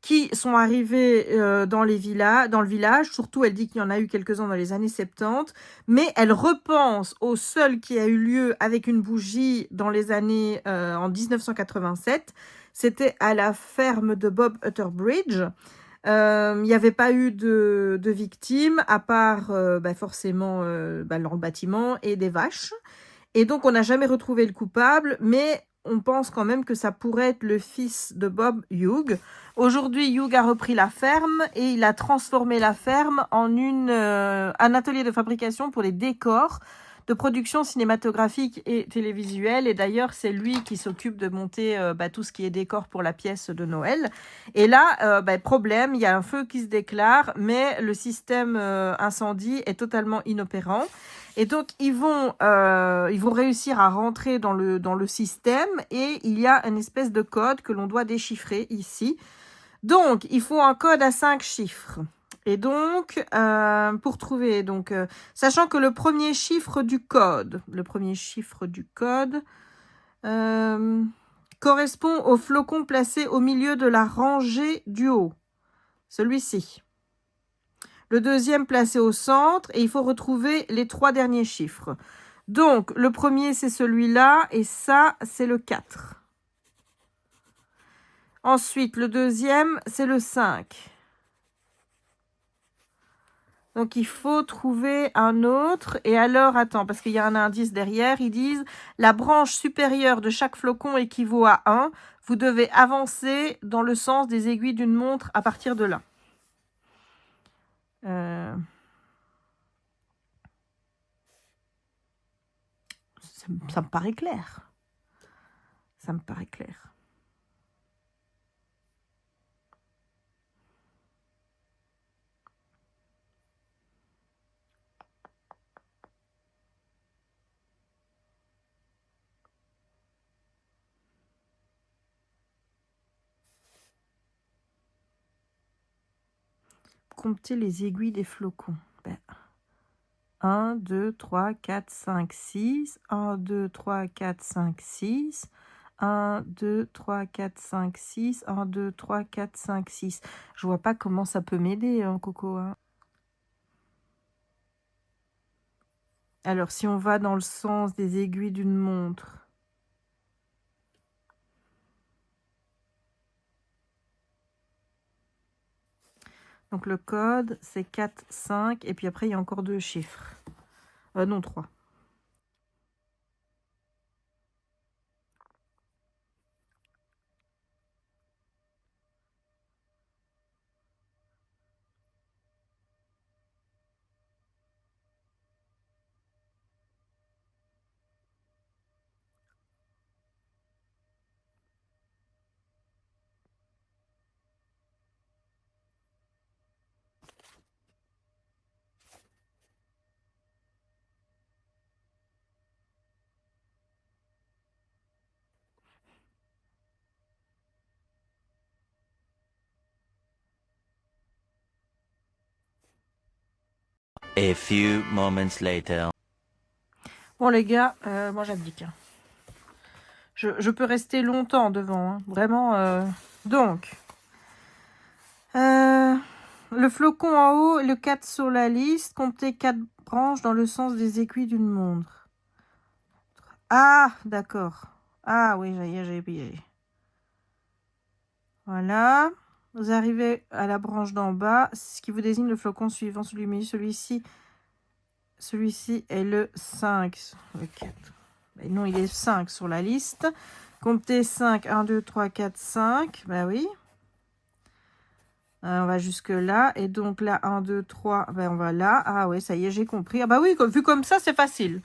qui sont arrivés dans le village. Surtout, elle dit qu'il y en a eu quelques-uns dans les années 70. Mais elle repense au seul qui a eu lieu avec une bougie dans les années en 1987. C'était à la ferme de Bob Utterbridge. Il n'y avait pas eu de victimes, à part forcément dans le bâtiment et des vaches. Et donc, on n'a jamais retrouvé le coupable, mais on pense quand même que ça pourrait être le fils de Bob Hughes. Aujourd'hui, Hughes a repris la ferme et il a transformé la ferme en un atelier de fabrication pour les décors de production cinématographique et télévisuelle. Et d'ailleurs, c'est lui qui s'occupe de monter tout ce qui est décor pour la pièce de Noël. Et là, problème, il y a un feu qui se déclare, mais le système incendie est totalement inopérant. Et donc, ils vont réussir à rentrer dans le système et il y a une espèce de code que l'on doit déchiffrer ici. Donc, il faut un code à 5 chiffres. Et donc, pour trouver, sachant que le premier chiffre du code correspond au flocon placé au milieu de la rangée du haut. Celui-ci. Le deuxième placé au centre et il faut retrouver les 3 derniers chiffres. Donc, le premier, c'est celui-là et ça, c'est le 4. Ensuite, le deuxième, c'est le 5. Donc, il faut trouver un autre. Et alors, attends, parce qu'il y a un indice derrière. Ils disent, la branche supérieure de chaque flocon équivaut à 1. Vous devez avancer dans le sens des aiguilles d'une montre à partir de là. Ça me paraît clair. Ça me paraît clair. Compter les aiguilles des flocons. 1, 2, 3, 4, 5, 6. 1, 2, 3, 4, 5, 6. 1, 2, 3, 4, 5, 6. 1, 2, 3, 4, 5, 6. Je vois pas comment ça peut m'aider, hein, Coco. Hein. Alors, si on va dans le sens des aiguilles d'une montre... Donc, le code, c'est 4, 5. Et puis après, il y a encore 2 chiffres. Non, 3. A few moments later. Bon les gars, moi j'abdique. Hein. Je peux rester longtemps devant, hein. Vraiment. Donc, le flocon en haut, le 4 sur la liste, comptez 4 branches dans le sens des aiguilles d'une montre. Ah, d'accord. Ah oui, j'avais pigé. Voilà. Vous arrivez à la branche d'en bas, ce qui vous désigne le flocon suivant, celui-ci. Celui-ci est le 5. Le 4. Mais non, il est 5 sur la liste. Comptez 5. 1, 2, 3, 4, 5. Bah oui. On va jusque là. Et donc là, 1, 2, 3. Ben on va là. Ah ouais, ça y est, j'ai compris. Ah bah oui, vu comme ça, c'est facile.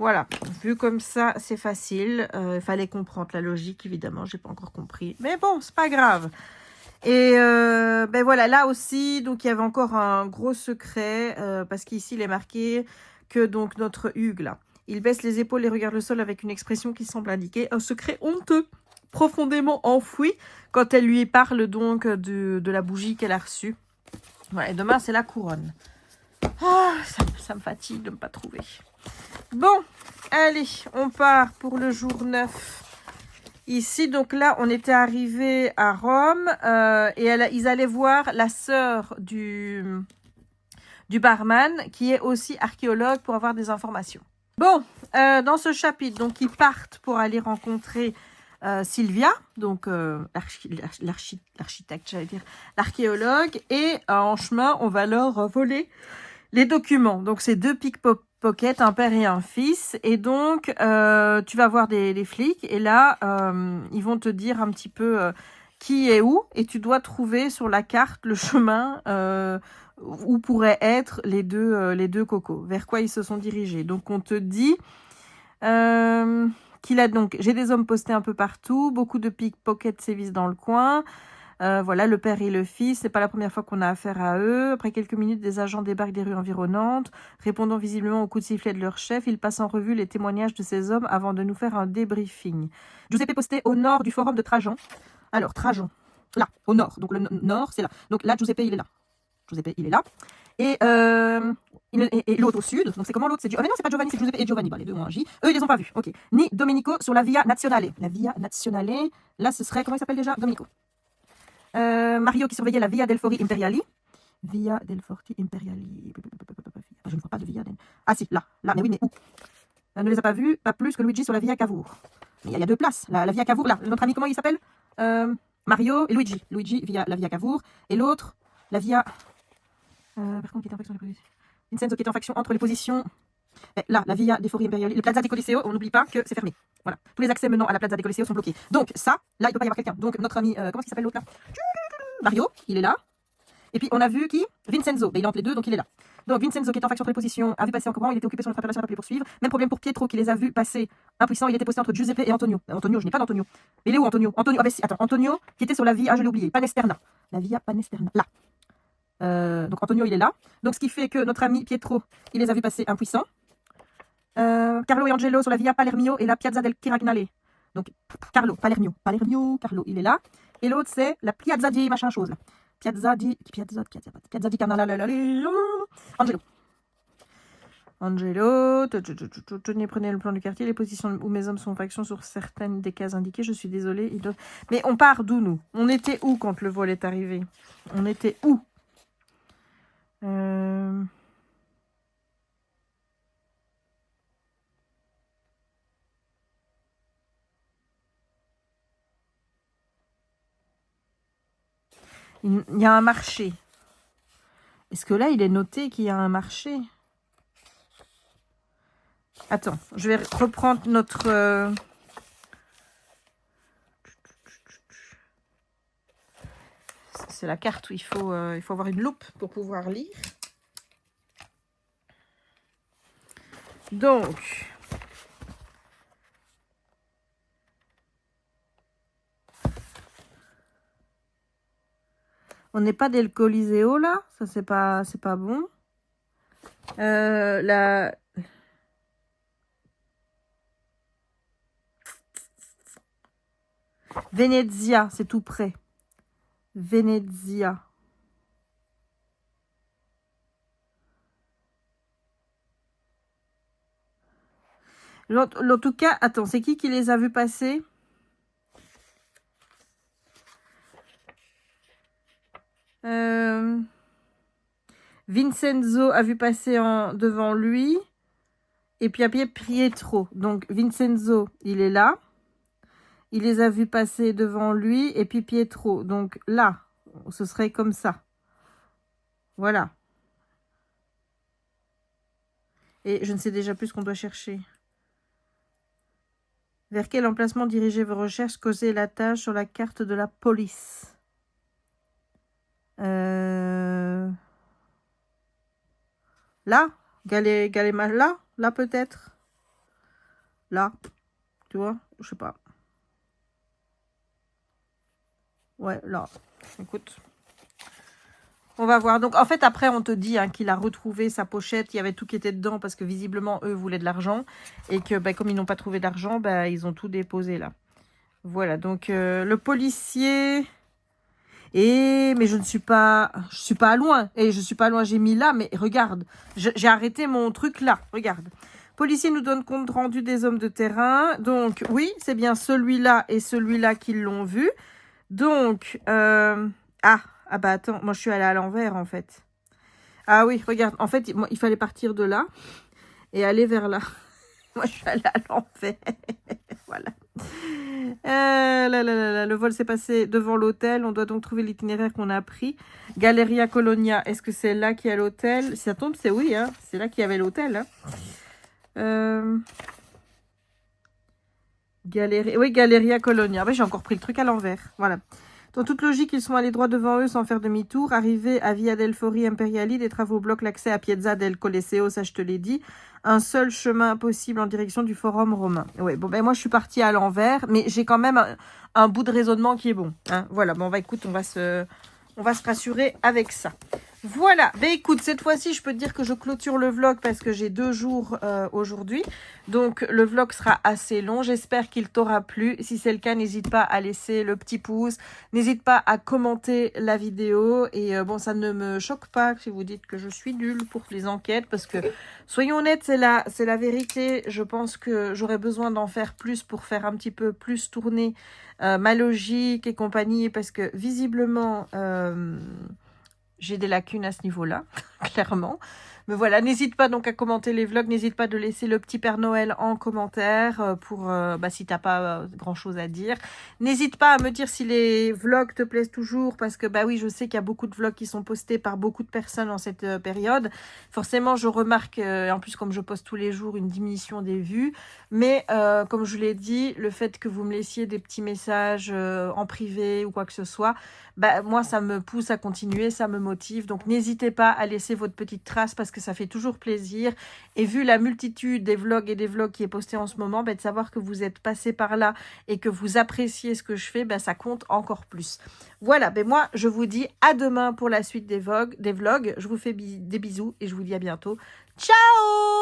Voilà. Vu comme ça, c'est facile. Il fallait comprendre la logique, évidemment. J'ai pas encore compris. Mais bon, c'est pas grave. Et ben voilà, là aussi, donc il y avait encore un gros secret. Parce qu'ici, il est marqué que donc notre Hugues, là, il baisse les épaules et regarde le sol avec une expression qui semble indiquer un secret honteux, profondément enfoui, quand elle lui parle donc de la bougie qu'elle a reçue. Voilà, et demain, c'est la couronne. Ah, ça me fatigue de ne pas trouver. Bon, allez, on part pour le jour 9. Ici, donc là, on était arrivé à Rome et ils allaient voir la sœur du barman, qui est aussi archéologue, pour avoir des informations. Bon, dans ce chapitre, donc ils partent pour aller rencontrer Sylvia, donc l'architecte, j'allais dire, l'archéologue, et en chemin, on va leur voler les documents. Donc c'est 2 pickpockets, un père et un fils, et donc tu vas voir des flics, et là, ils vont te dire un petit peu qui est où, et tu dois trouver sur la carte le chemin où pourraient être les deux cocos, vers quoi ils se sont dirigés. Donc on te dit qu'il a donc, j'ai des hommes postés un peu partout, beaucoup de pickpockets sévissent dans le coin. Voilà, le père et le fils, c'est pas la première fois qu'on a affaire à eux. Après quelques minutes, des agents débarquent des rues environnantes, répondant visiblement aux coups de sifflet de leur chef. Ils passent en revue les témoignages de ces hommes avant de nous faire un débriefing. Giuseppe posté au nord du forum de Trajan. Alors, Trajan, là, au nord. Donc le nord, c'est là. Donc là, Giuseppe, il est là. Giuseppe, il est là. Et l'autre au sud. Donc c'est comment l'autre? C'est ah mais non, c'est pas Giovanni, c'est Giuseppe et Giovanni. Bah, les deux ont un J. Eux, ils les ont pas vus. Ok. Ni Domenico sur la Via Nazionale. La Via Nazionale, là, ce serait, comment il s'appelle déjà? Domenico. Mario qui surveillait la Via del Fori Imperiali. Via del Fori Imperiali. Je ne vois pas de Via del... Ah si, là. Mais oui, mais où? Ne les a pas vus, pas plus que Luigi sur la Via Cavour. Mais il y a 2 places. La Via Cavour, là. Notre ami, comment il s'appelle? Mario et Luigi. Luigi via la Via Cavour. Et l'autre, la Via... par contre, qui était en faction entre les positions. Vincenzo qui était en faction entre les positions. Là, la Via des Fori Imperiali. Le Plaza des Coliseo, on n'oublie pas que c'est fermé. Voilà. Tous les accès menant à la Plaza des Coliseo sont bloqués. Donc, ça, là, il ne peut pas y avoir quelqu'un. Donc, notre ami, comment il s'appelle l'autre là? Mario, il est là. Et puis, on a vu qui? Vincenzo. Il est entre les deux, donc il est là. Donc, Vincenzo qui est en faction entre les positions a vu passer un courant. Il était occupé sur une préparation, n'a pas pu les poursuivre. Même problème pour Pietro qui les a vus passer impuissant. Il était posté entre Giuseppe et Antonio. Antonio, je n'ai pas d'Antonio. Mais il est où Antonio? Antonio, ah ben si, attends. Antonio qui était sur la Via, je l'ai oublié. Panesterna. La Via Panesterna. Là. Donc Antonio il est là. Donc ce qui fait que notre ami Pietro, il les a vus passer impuissants. Carlo et Angelo sur la Via Palermio et la Piazza del Chiragnale. Donc Carlo il est là. Et l'autre c'est la Piazza di machin chose là. Piazza di Canale. Angelo, tenez, prenez le plan du quartier, les positions où mes hommes sont en faction sur certaines des cases indiquées, je suis désolée. Mais on part d'où nous? On était où quand le vol est arrivé? On était où? Il y a un marché. Est-ce que là, il est noté qu'il y a un marché? Attends, je vais reprendre notre... C'est la carte où il faut avoir une loupe pour pouvoir lire. Donc... On n'est pas del Coliseo là, ça c'est pas bon. La Venezia, c'est tout près. Venezia. En tout cas, attends, c'est qui les a vus passer? Vincenzo a vu passer devant lui. Et puis après, Pietro. Donc, Vincenzo, il est là. Il les a vus passer devant lui. Et puis Pietro. Donc là, ce serait comme ça. Voilà. Et je ne sais déjà plus ce qu'on doit chercher. Vers quel emplacement diriger vos recherches? Causez la tâche sur la carte de la police. Là? Galéma, là? Là peut-être? Là? Tu vois? Je sais pas. Ouais, là. Écoute. On va voir. Donc, en fait, après, on te dit qu'il a retrouvé sa pochette. Il y avait tout qui était dedans parce que, visiblement, eux voulaient de l'argent. Et que, comme ils n'ont pas trouvé d'argent, ils ont tout déposé, là. Voilà. Donc, le policier... mais je suis pas loin. Et je suis pas loin. J'ai mis là, mais regarde. J'ai arrêté mon truc là. Regarde. Policier nous donne compte rendu des hommes de terrain. Donc, oui, c'est bien celui-là et celui-là qui l'ont vu. Donc, attends, moi je suis allée à l'envers en fait. Ah oui, regarde, en fait, il fallait partir de là et aller vers là. Moi je suis allée à l'envers. Voilà. Le vol s'est passé devant l'hôtel. On doit donc trouver l'itinéraire qu'on a pris. Galleria Colonia, est-ce que c'est là qu'il y a l'hôtel? Si ça tombe, c'est oui, hein. C'est là qu'il y avait l'hôtel. Hein. Galleria Colonia. J'ai encore pris le truc à l'envers. Voilà. Dans toute logique, ils sont allés droit devant eux sans faire demi-tour. Arrivés à Via del Fori Imperiali, des travaux bloquent l'accès à Piazza del Coliseo, ça je te l'ai dit. Un seul chemin possible en direction du Forum romain. Ouais, bon, moi je suis partie à l'envers, mais j'ai quand même un bout de raisonnement qui est bon. Hein. Voilà, bon, écoute, on va se rassurer avec ça. Voilà, écoute, cette fois-ci, je peux te dire que je clôture le vlog parce que j'ai 2 jours aujourd'hui. Donc, le vlog sera assez long. J'espère qu'il t'aura plu. Si c'est le cas, n'hésite pas à laisser le petit pouce. N'hésite pas à commenter la vidéo. Et ça ne me choque pas si vous dites que je suis nulle pour les enquêtes. Parce que, soyons honnêtes, c'est la vérité. Je pense que j'aurais besoin d'en faire plus pour faire un petit peu plus tourner ma logique et compagnie. Parce que, visiblement... j'ai des lacunes à ce niveau-là, clairement. Mais voilà, n'hésite pas donc à commenter les vlogs. N'hésite pas de laisser le petit Père Noël en commentaire pour si t'as pas grand-chose à dire. N'hésite pas à me dire si les vlogs te plaisent toujours parce que oui, je sais qu'il y a beaucoup de vlogs qui sont postés par beaucoup de personnes en cette période. Forcément, je remarque, en plus comme je poste tous les jours, une diminution des vues. Mais comme je l'ai dit, le fait que vous me laissiez des petits messages en privé ou quoi que ce soit, moi, ça me pousse à continuer, ça me motive. Donc, n'hésitez pas à laisser votre petite trace parce que ça fait toujours plaisir. Et vu la multitude des vlogs qui est posté en ce moment, de savoir que vous êtes passé par là et que vous appréciez ce que je fais, ça compte encore plus. Voilà, moi, je vous dis à demain pour la suite des vlogs. Je vous fais des bisous et je vous dis à bientôt. Ciao!